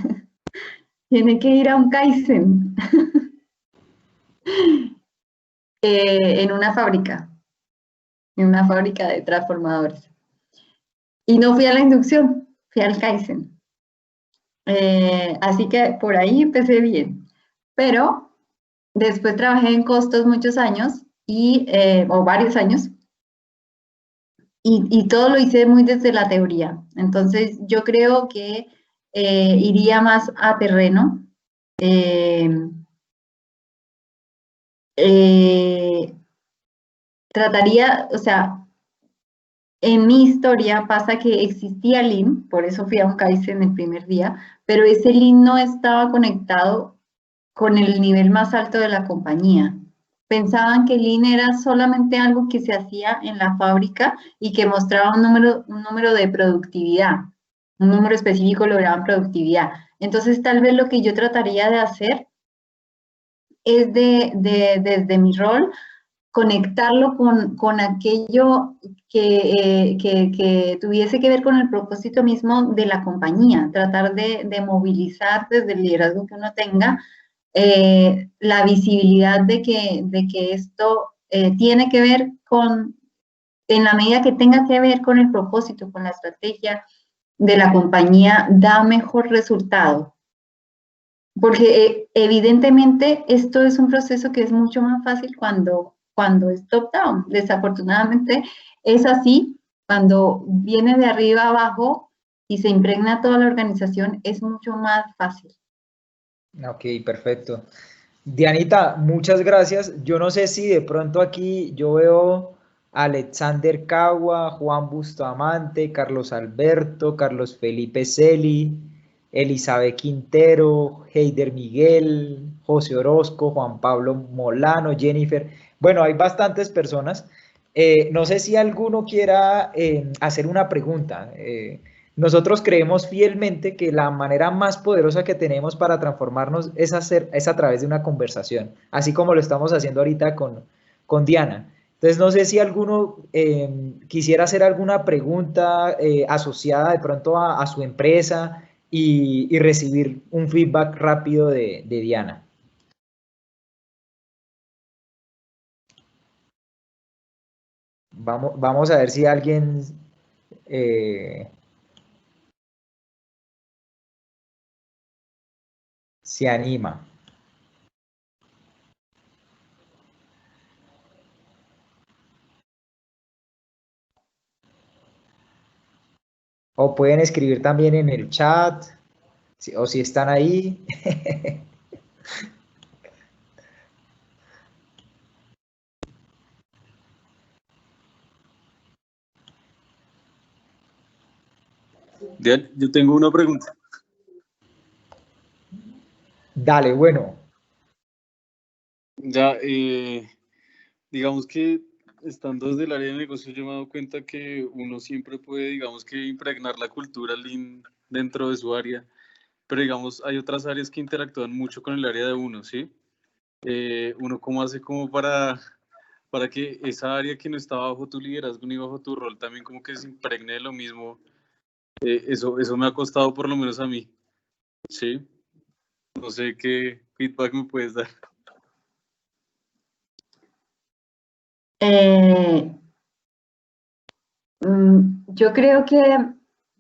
tiene que ir a un Kaizen en una fábrica de transformadores. Y no fui a la inducción, fui al Kaizen. Así que por ahí empecé bien. Pero después trabajé en costos muchos años, o varios años, y todo lo hice muy desde la teoría. Entonces yo creo que iría más a terreno. Eh, Trataría, o sea, en mi historia pasa que existía Lean, por eso fui a un Kaizen el primer día, pero ese Lean no estaba conectado con el nivel más alto de la compañía. Pensaban que Lean era solamente algo que se hacía en la fábrica y que mostraba un número de productividad, un número específico lograban productividad. Entonces, tal vez lo que yo trataría de hacer es desde mi rol, conectarlo con aquello que tuviese que ver con el propósito mismo de la compañía, tratar de movilizar desde el liderazgo que uno tenga la visibilidad de que esto tiene que ver en la medida que tenga que ver con el propósito, con la estrategia de la compañía, da mejor resultado. Porque evidentemente esto es un proceso que es mucho más fácil cuando es top-down. Desafortunadamente es así, cuando viene de arriba abajo y se impregna toda la organización, es mucho más fácil. Ok, perfecto. Dianita, muchas gracias. Yo no sé si de pronto aquí yo veo a Alexander Cagua, Juan Bustamante, Carlos Alberto, Carlos Felipe Celi, Elizabeth Quintero, Heider Miguel, José Orozco, Juan Pablo Molano, Jennifer. Bueno, hay bastantes personas. No sé si alguno quiera hacer una pregunta. Nosotros creemos fielmente que la manera más poderosa que tenemos para transformarnos es a través de una conversación, así como lo estamos haciendo ahorita con Diana. Entonces, no sé si alguno quisiera hacer alguna pregunta asociada de pronto a su empresa y recibir un feedback rápido de Diana. Vamos a ver si alguien se anima. O pueden escribir también en el chat, o si están ahí. Yo tengo una pregunta. Dale, bueno. Ya, digamos que estando desde el área de negocio, yo me he dado cuenta que uno siempre puede, digamos que impregnar la cultura Lean dentro de su área, pero digamos, hay otras áreas que interactúan mucho con el área de uno, ¿sí? Uno cómo hace como para que esa área que no está bajo tu liderazgo ni bajo tu rol también como que se impregne de lo mismo. Eso me ha costado por lo menos a mí, ¿sí? No sé qué feedback me puedes dar. Yo creo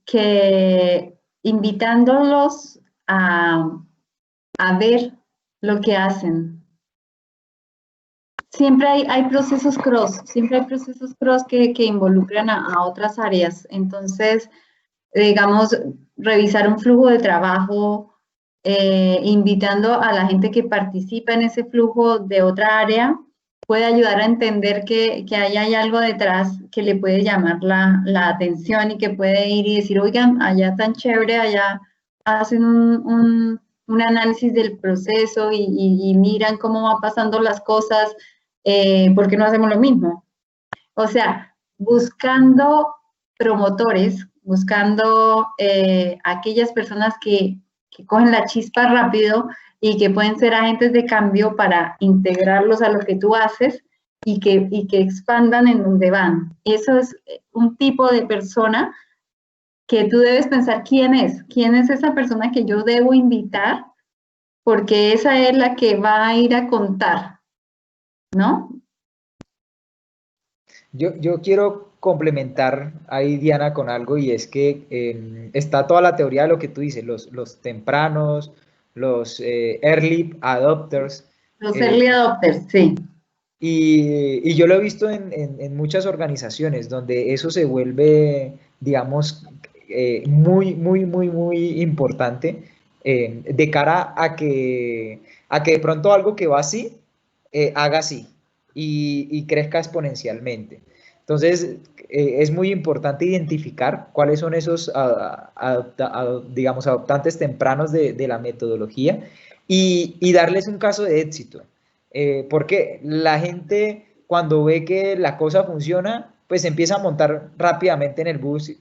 que invitándolos a ver lo que hacen. Siempre hay procesos cross que involucran a otras áreas. Entonces, digamos, revisar un flujo de trabajo, invitando a la gente que participa en ese flujo de otra área, puede ayudar a entender que ahí hay algo detrás que le puede llamar la atención y que puede ir y decir, oigan, allá tan chévere, allá hacen un análisis del proceso y miran cómo van pasando las cosas, ¿por qué no hacemos lo mismo? O sea, buscando promotores, buscando aquellas personas que que cogen la chispa rápido y que pueden ser agentes de cambio para integrarlos a lo que tú haces y que expandan en donde van. Eso es un tipo de persona que tú debes pensar quién es esa persona que yo debo invitar, porque esa es la que va a ir a contar, ¿no? Yo quiero complementar ahí, Diana, con algo, y es que está toda la teoría de lo que tú dices, los tempranos, los early adopters. Los early adopters, sí. Y yo lo he visto en muchas organizaciones donde eso se vuelve, digamos, muy importante de cara a que de pronto algo que va así, haga así y crezca exponencialmente. Entonces, es muy importante identificar cuáles son esos, digamos, adoptantes tempranos de la metodología y darles un caso de éxito. Porque la gente cuando ve que la cosa funciona, pues empieza a montar rápidamente en el bus.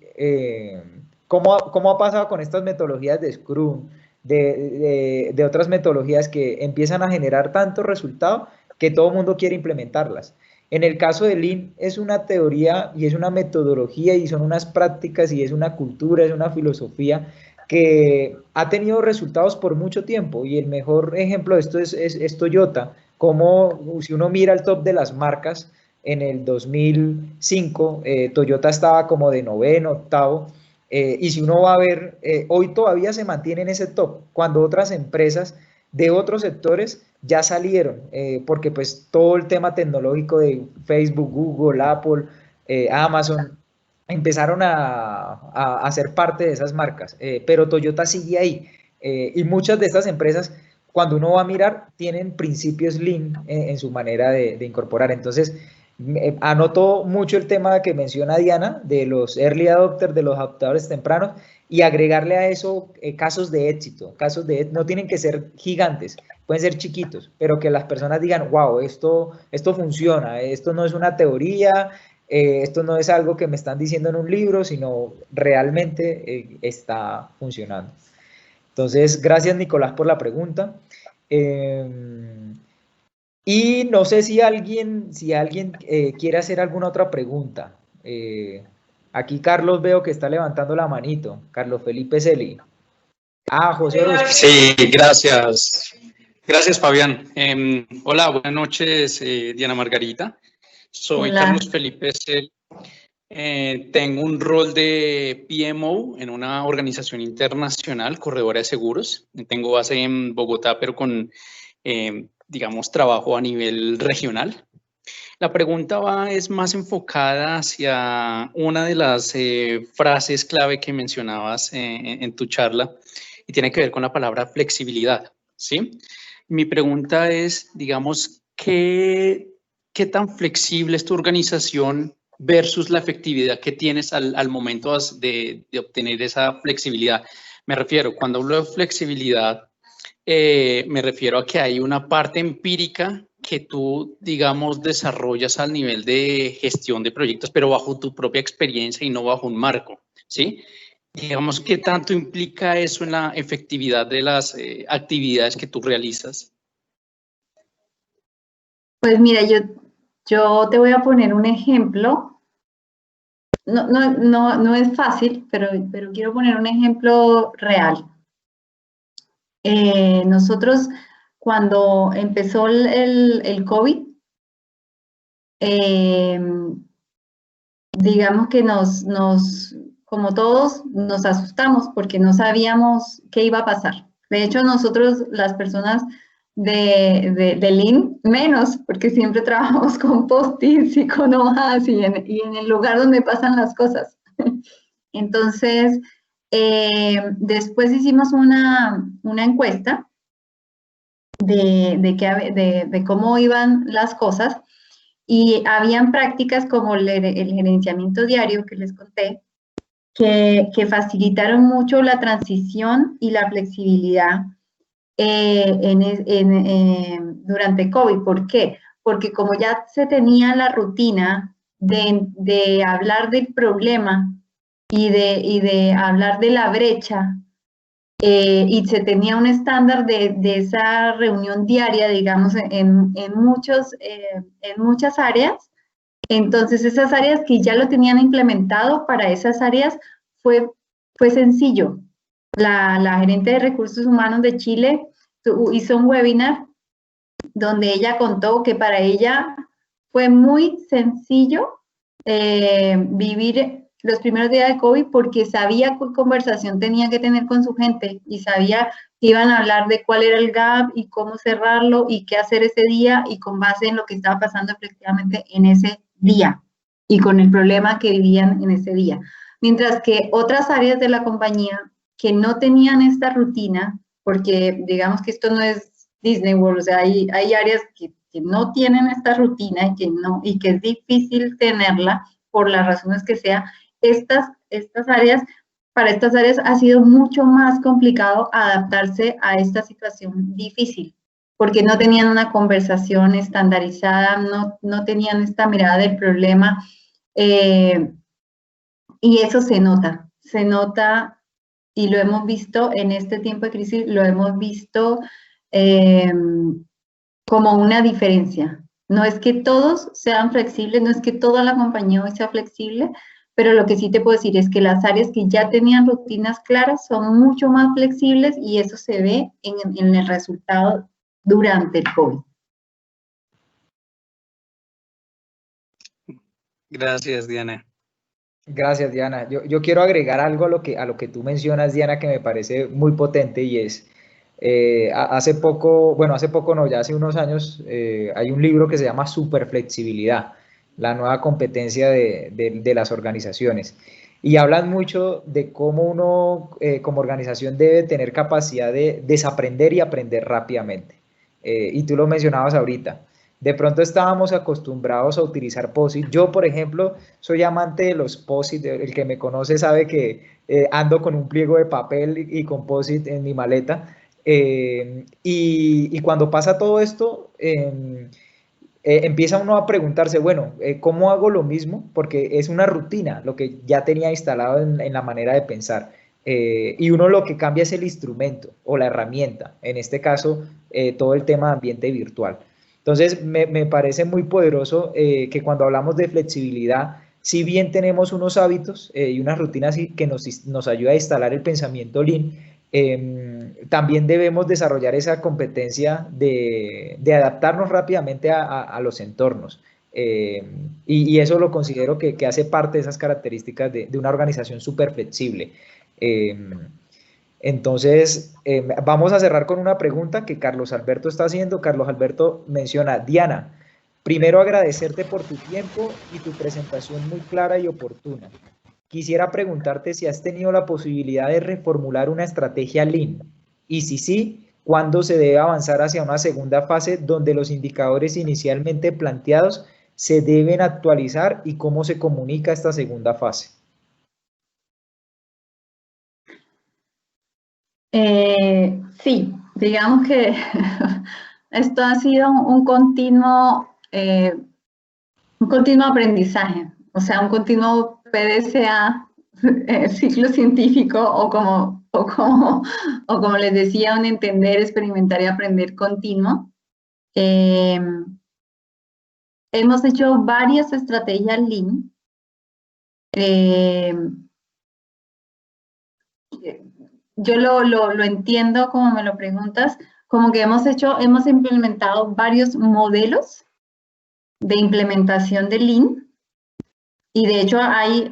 ¿Cómo ha pasado con estas metodologías de Scrum, de otras metodologías que empiezan a generar tanto resultado que todo el mundo quiere implementarlas? En el caso de Lean es una teoría y es una metodología y son unas prácticas y es una cultura, es una filosofía que ha tenido resultados por mucho tiempo y el mejor ejemplo de esto es Toyota. Como si uno mira el top de las marcas, en el 2005 Toyota estaba como de noveno, octavo, y si uno va a ver, hoy todavía se mantiene en ese top, cuando otras empresas de otros sectores ya salieron, porque pues todo el tema tecnológico de Facebook, Google, Apple, Amazon, empezaron a ser parte de esas marcas, pero Toyota sigue ahí, y muchas de estas empresas, cuando uno va a mirar, tienen principios Lean en su manera de incorporar. Entonces, anoto mucho el tema que menciona Diana, de los early adopters, de los adoptadores tempranos, y agregarle a eso casos de éxito. No tienen que ser gigantes, pueden ser chiquitos, pero que las personas digan, wow, esto funciona, esto no es una teoría, esto no es algo que me están diciendo en un libro, sino realmente está funcionando. Entonces, gracias Nicolás por la pregunta. Y no sé si alguien quiere hacer alguna otra pregunta. Aquí Carlos veo que está levantando la manito. Carlos Felipe Celi. José Orozco. Sí, gracias. Gracias, Fabián. Hola, buenas noches, Diana Margarita. Soy Hola. Carlos Felipe Celi. Tengo un rol de PMO en una organización internacional, corredora de seguros. Tengo base en Bogotá, pero con, digamos, trabajo a nivel regional. La pregunta es más enfocada hacia una de las frases clave que mencionabas en tu charla y tiene que ver con la palabra flexibilidad, ¿sí? Mi pregunta es, digamos, ¿qué tan flexible es tu organización versus la efectividad que tienes al momento de obtener esa flexibilidad? Me refiero, cuando hablo de flexibilidad, me refiero a que hay una parte empírica que tú, digamos, desarrollas al nivel de gestión de proyectos, pero bajo tu propia experiencia y no bajo un marco, ¿sí? Digamos, ¿qué tanto implica eso en la efectividad de las actividades que tú realizas? Pues mira, yo te voy a poner un ejemplo. No es fácil, pero quiero poner un ejemplo real. Nosotros, cuando empezó el COVID, digamos que como todos, nos asustamos porque no sabíamos qué iba a pasar. De hecho, nosotros, las personas de Lean, menos, porque siempre trabajamos con post-its y con hojas y en el lugar donde pasan las cosas. Entonces, después hicimos una encuesta de cómo iban las cosas y habían prácticas como el gerenciamiento diario que les conté, que facilitaron mucho la transición y la flexibilidad durante COVID. ¿Por qué? Porque como ya se tenía la rutina de hablar del problema y de hablar de la brecha y se tenía un estándar de esa reunión diaria, digamos, en muchas áreas. Entonces, esas áreas que ya lo tenían implementado, para esas áreas fue sencillo. La gerente de recursos humanos de Chile hizo un webinar donde ella contó que para ella fue muy sencillo vivir los primeros días de COVID porque sabía qué conversación tenía que tener con su gente y sabía que iban a hablar de cuál era el gap y cómo cerrarlo y qué hacer ese día y con base en lo que estaba pasando efectivamente en ese día y con el problema que vivían en ese día. Mientras que otras áreas de la compañía que no tenían esta rutina, porque digamos que esto no es Disney World, o sea, hay áreas que no tienen esta rutina y que es difícil tenerla por las razones que sea, para estas áreas ha sido mucho más complicado adaptarse a esta situación difícil, porque no tenían una conversación estandarizada, no tenían esta mirada del problema, y eso se nota y lo hemos visto en este tiempo de crisis, lo hemos visto como una diferencia. No es que todos sean flexibles, no es que toda la compañía hoy sea flexible, pero lo que sí te puedo decir es que las áreas que ya tenían rutinas claras son mucho más flexibles y eso se ve en el resultado durante el COVID. Gracias, Diana. Gracias, Diana. Yo quiero agregar algo a lo que tú mencionas, Diana, que me parece muy potente y es, hace poco no, ya hace unos años, hay un libro que se llama Superflexibilidad, la nueva competencia de las organizaciones. Y hablan mucho de cómo uno como organización debe tener capacidad de desaprender y aprender rápidamente. Y tú lo mencionabas ahorita. De pronto estábamos acostumbrados a utilizar POSIT. Yo, por ejemplo, soy amante de los POSIT. El que me conoce sabe que ando con un pliego de papel y con POSIT en mi maleta. Y cuando pasa todo esto, empieza uno a preguntarse, bueno, ¿cómo hago lo mismo? Porque es una rutina, lo que ya tenía instalado en la manera de pensar. Y uno lo que cambia es el instrumento o la herramienta, en este caso, todo el tema de ambiente virtual. Entonces, me parece muy poderoso que cuando hablamos de flexibilidad, si bien tenemos unos hábitos y unas rutinas que nos ayuda a instalar el pensamiento Lean, también debemos desarrollar esa competencia de adaptarnos rápidamente a los entornos. Y eso lo considero que hace parte de esas características de una organización súper flexible. Entonces, vamos a cerrar con una pregunta que Carlos Alberto está haciendo. Carlos Alberto menciona, Diana, primero agradecerte por tu tiempo y tu presentación muy clara y oportuna. Quisiera preguntarte si has tenido la posibilidad de reformular una estrategia Lean y si sí, ¿cuándo se debe avanzar hacia una segunda fase donde los indicadores inicialmente planteados se deben actualizar y cómo se comunica esta segunda fase? Sí, digamos que esto ha sido un continuo aprendizaje, o sea, un continuo PDCA, ciclo científico, o como les decía, un entender, experimentar y aprender continuo. Hemos hecho varias estrategias Lean. Yo lo entiendo como me lo preguntas, como que hemos implementado varios modelos de implementación de Lean, y de hecho hay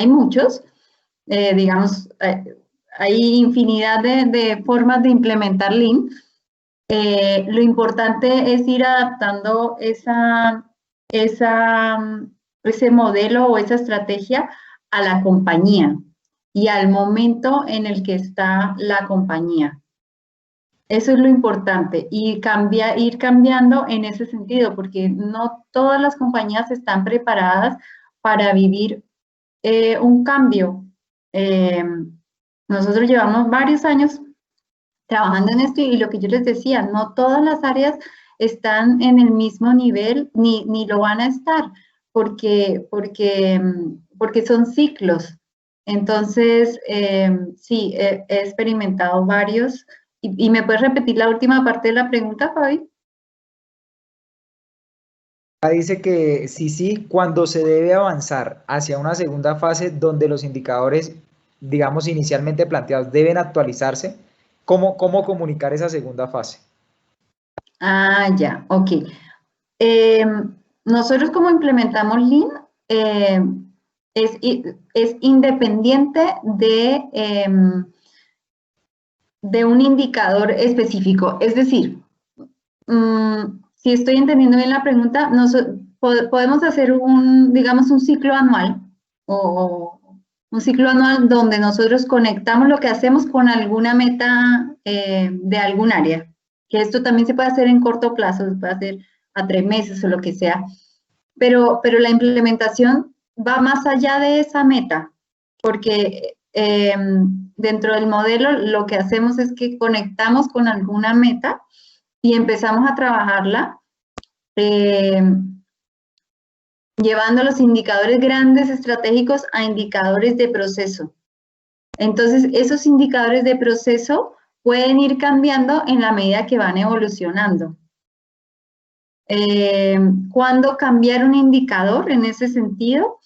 muchos, digamos, hay infinidad de formas de implementar Lean. Lo importante es ir adaptando ese modelo o esa estrategia a la compañía y al momento en el que está la compañía. Eso es lo importante, y ir cambiando en ese sentido, porque no todas las compañías están preparadas para vivir un cambio. Nosotros llevamos varios años trabajando en esto, y lo que yo les decía, no todas las áreas están en el mismo nivel, ni lo van a estar, porque son ciclos. Entonces, sí, he experimentado varios. ¿Y me puedes repetir la última parte de la pregunta, Fabi? Dice que sí, cuando se debe avanzar hacia una segunda fase donde los indicadores, digamos, inicialmente planteados deben actualizarse, ¿cómo comunicar esa segunda fase? Ah, ya, ok. Nosotros como implementamos Lean, es independiente de un indicador específico. Es decir, si estoy entendiendo bien la pregunta, podemos hacer digamos, un ciclo anual o un ciclo anual donde nosotros conectamos lo que hacemos con alguna meta de algún área. Que esto también se puede hacer en corto plazo, se puede hacer a 3 meses o lo que sea. Pero la implementación va más allá de esa meta, porque dentro del modelo lo que hacemos es que conectamos con alguna meta y empezamos a trabajarla llevando los indicadores grandes estratégicos a indicadores de proceso. Entonces, esos indicadores de proceso pueden ir cambiando en la medida que van evolucionando. ¿Cuándo cambiar un indicador en ese sentido?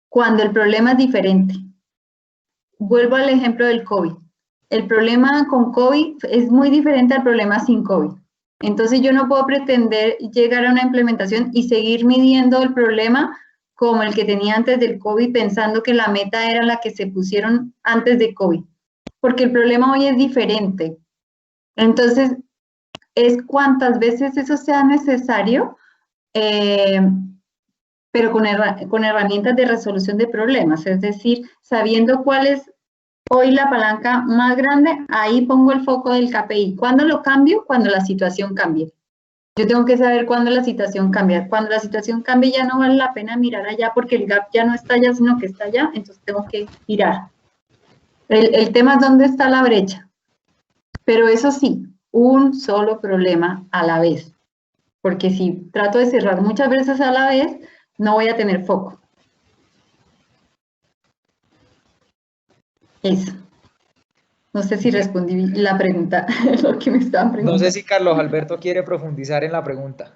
Cuando el problema es diferente. Vuelvo al ejemplo del COVID. El problema con COVID es muy diferente al problema sin COVID. Entonces yo no puedo pretender llegar a una implementación y seguir midiendo el problema como el que tenía antes del COVID, pensando que la meta era la que se pusieron antes de COVID, porque el problema hoy es diferente. Entonces, es cuantas veces eso sea necesario, pero con herramientas de resolución de problemas, es decir, sabiendo cuál es hoy la palanca más grande, ahí pongo el foco del KPI. ¿Cuándo lo cambio? Cuando la situación cambie. Yo tengo que saber cuándo la situación cambia. Cuando la situación cambie ya no vale la pena mirar allá porque el gap ya no está allá, sino que está allá, entonces tengo que girar. El tema es dónde está la brecha. Pero eso sí, un solo problema a la vez. Porque si trato de cerrar muchas veces a la vez, no voy a tener foco. Eso. No sé si respondí la pregunta, lo que me estaban preguntando. No sé si Carlos Alberto quiere profundizar en la pregunta.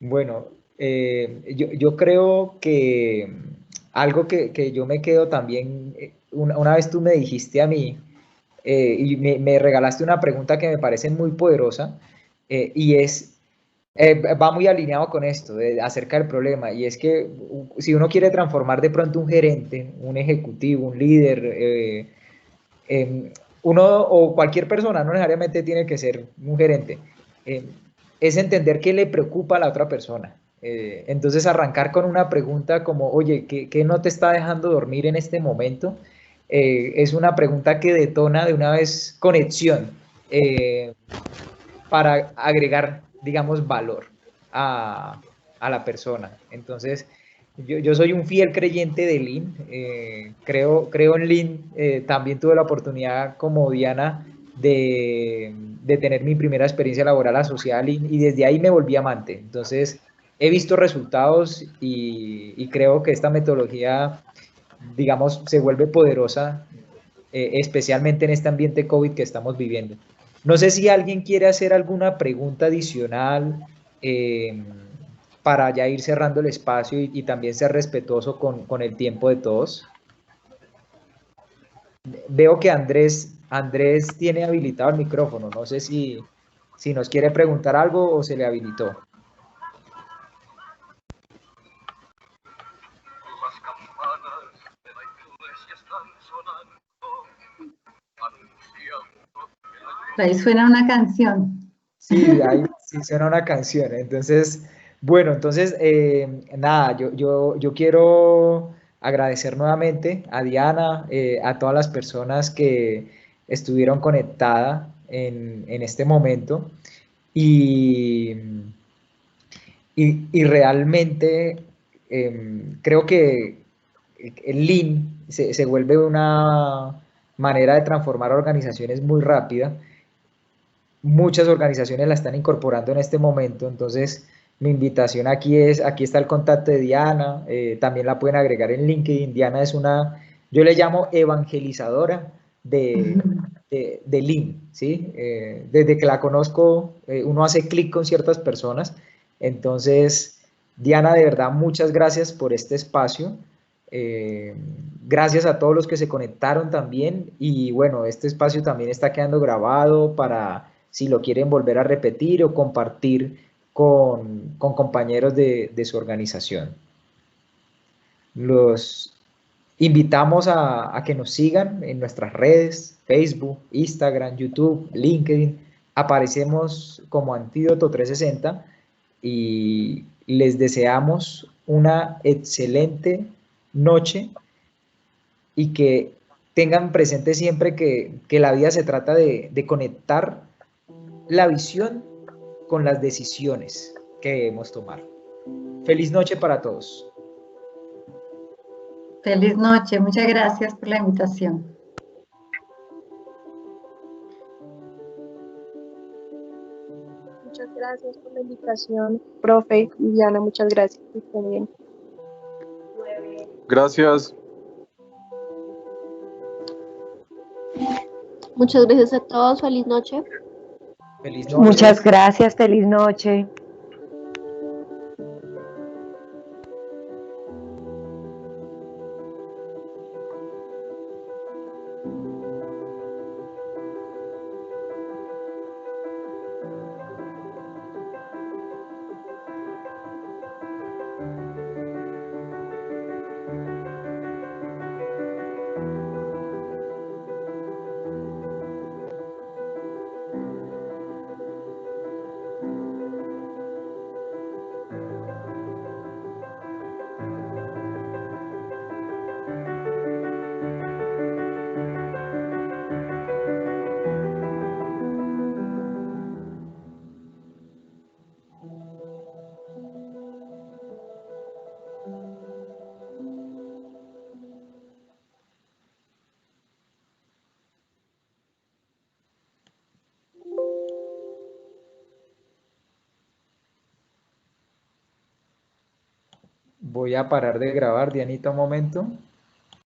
Bueno, yo creo que algo que yo me quedo también, una vez tú me dijiste a mí, y me regalaste una pregunta que me parece muy poderosa, y va muy alineado con esto, acerca del problema, y es que si uno quiere transformar de pronto un gerente, un ejecutivo, un líder, uno o cualquier persona, no necesariamente tiene que ser un gerente, es entender qué le preocupa a la otra persona. Entonces arrancar con una pregunta como, oye, ¿qué no te está dejando dormir en este momento? Es una pregunta que detona de una vez conexión para agregar, digamos, valor a la persona. Entonces, yo soy un fiel creyente de Lean, creo en Lean, también tuve la oportunidad como Diana de tener mi primera experiencia laboral asociada a Lean y desde ahí me volví amante. Entonces, he visto resultados y creo que esta metodología, digamos, se vuelve poderosa, especialmente en este ambiente COVID que estamos viviendo. No sé si alguien quiere hacer alguna pregunta adicional para ya ir cerrando el espacio y también ser respetuoso con el tiempo de todos. Veo que Andrés tiene habilitado el micrófono. No sé si nos quiere preguntar algo o se le habilitó. Ahí suena una canción. Sí, ahí sí suena una canción. Entonces, bueno, nada, yo quiero agradecer nuevamente a Diana, a todas las personas que estuvieron conectadas en este momento y realmente creo que el Lean se vuelve una manera de transformar organizaciones muy rápida. Muchas organizaciones la están incorporando en este momento, entonces Mi invitación aquí está el contacto de Diana, también la pueden agregar en LinkedIn. Diana es una, yo le llamo evangelizadora de Lean, ¿sí? Desde que la conozco, uno hace clic con ciertas personas. Entonces, Diana, de verdad, muchas gracias por este espacio. Eh, Gracias a todos los que se conectaron también. Y bueno, este espacio también está quedando grabado para si lo quieren volver a repetir o compartir con compañeros de su organización. Los invitamos a que nos sigan en nuestras redes, Facebook, Instagram, YouTube, LinkedIn. Aparecemos como Antídoto 360 y les deseamos una excelente noche y que tengan presente siempre que la vida se trata de conectar la visión con las decisiones que debemos tomar. Feliz noche para todos. Feliz noche, muchas gracias por la invitación. Muchas gracias por la invitación, profe y Diana, muchas gracias. Que estén bien. Gracias. Muchas gracias a todos, feliz noche. Feliz noche. Muchas gracias, feliz noche. Voy a parar de grabar, Dianita, un momento.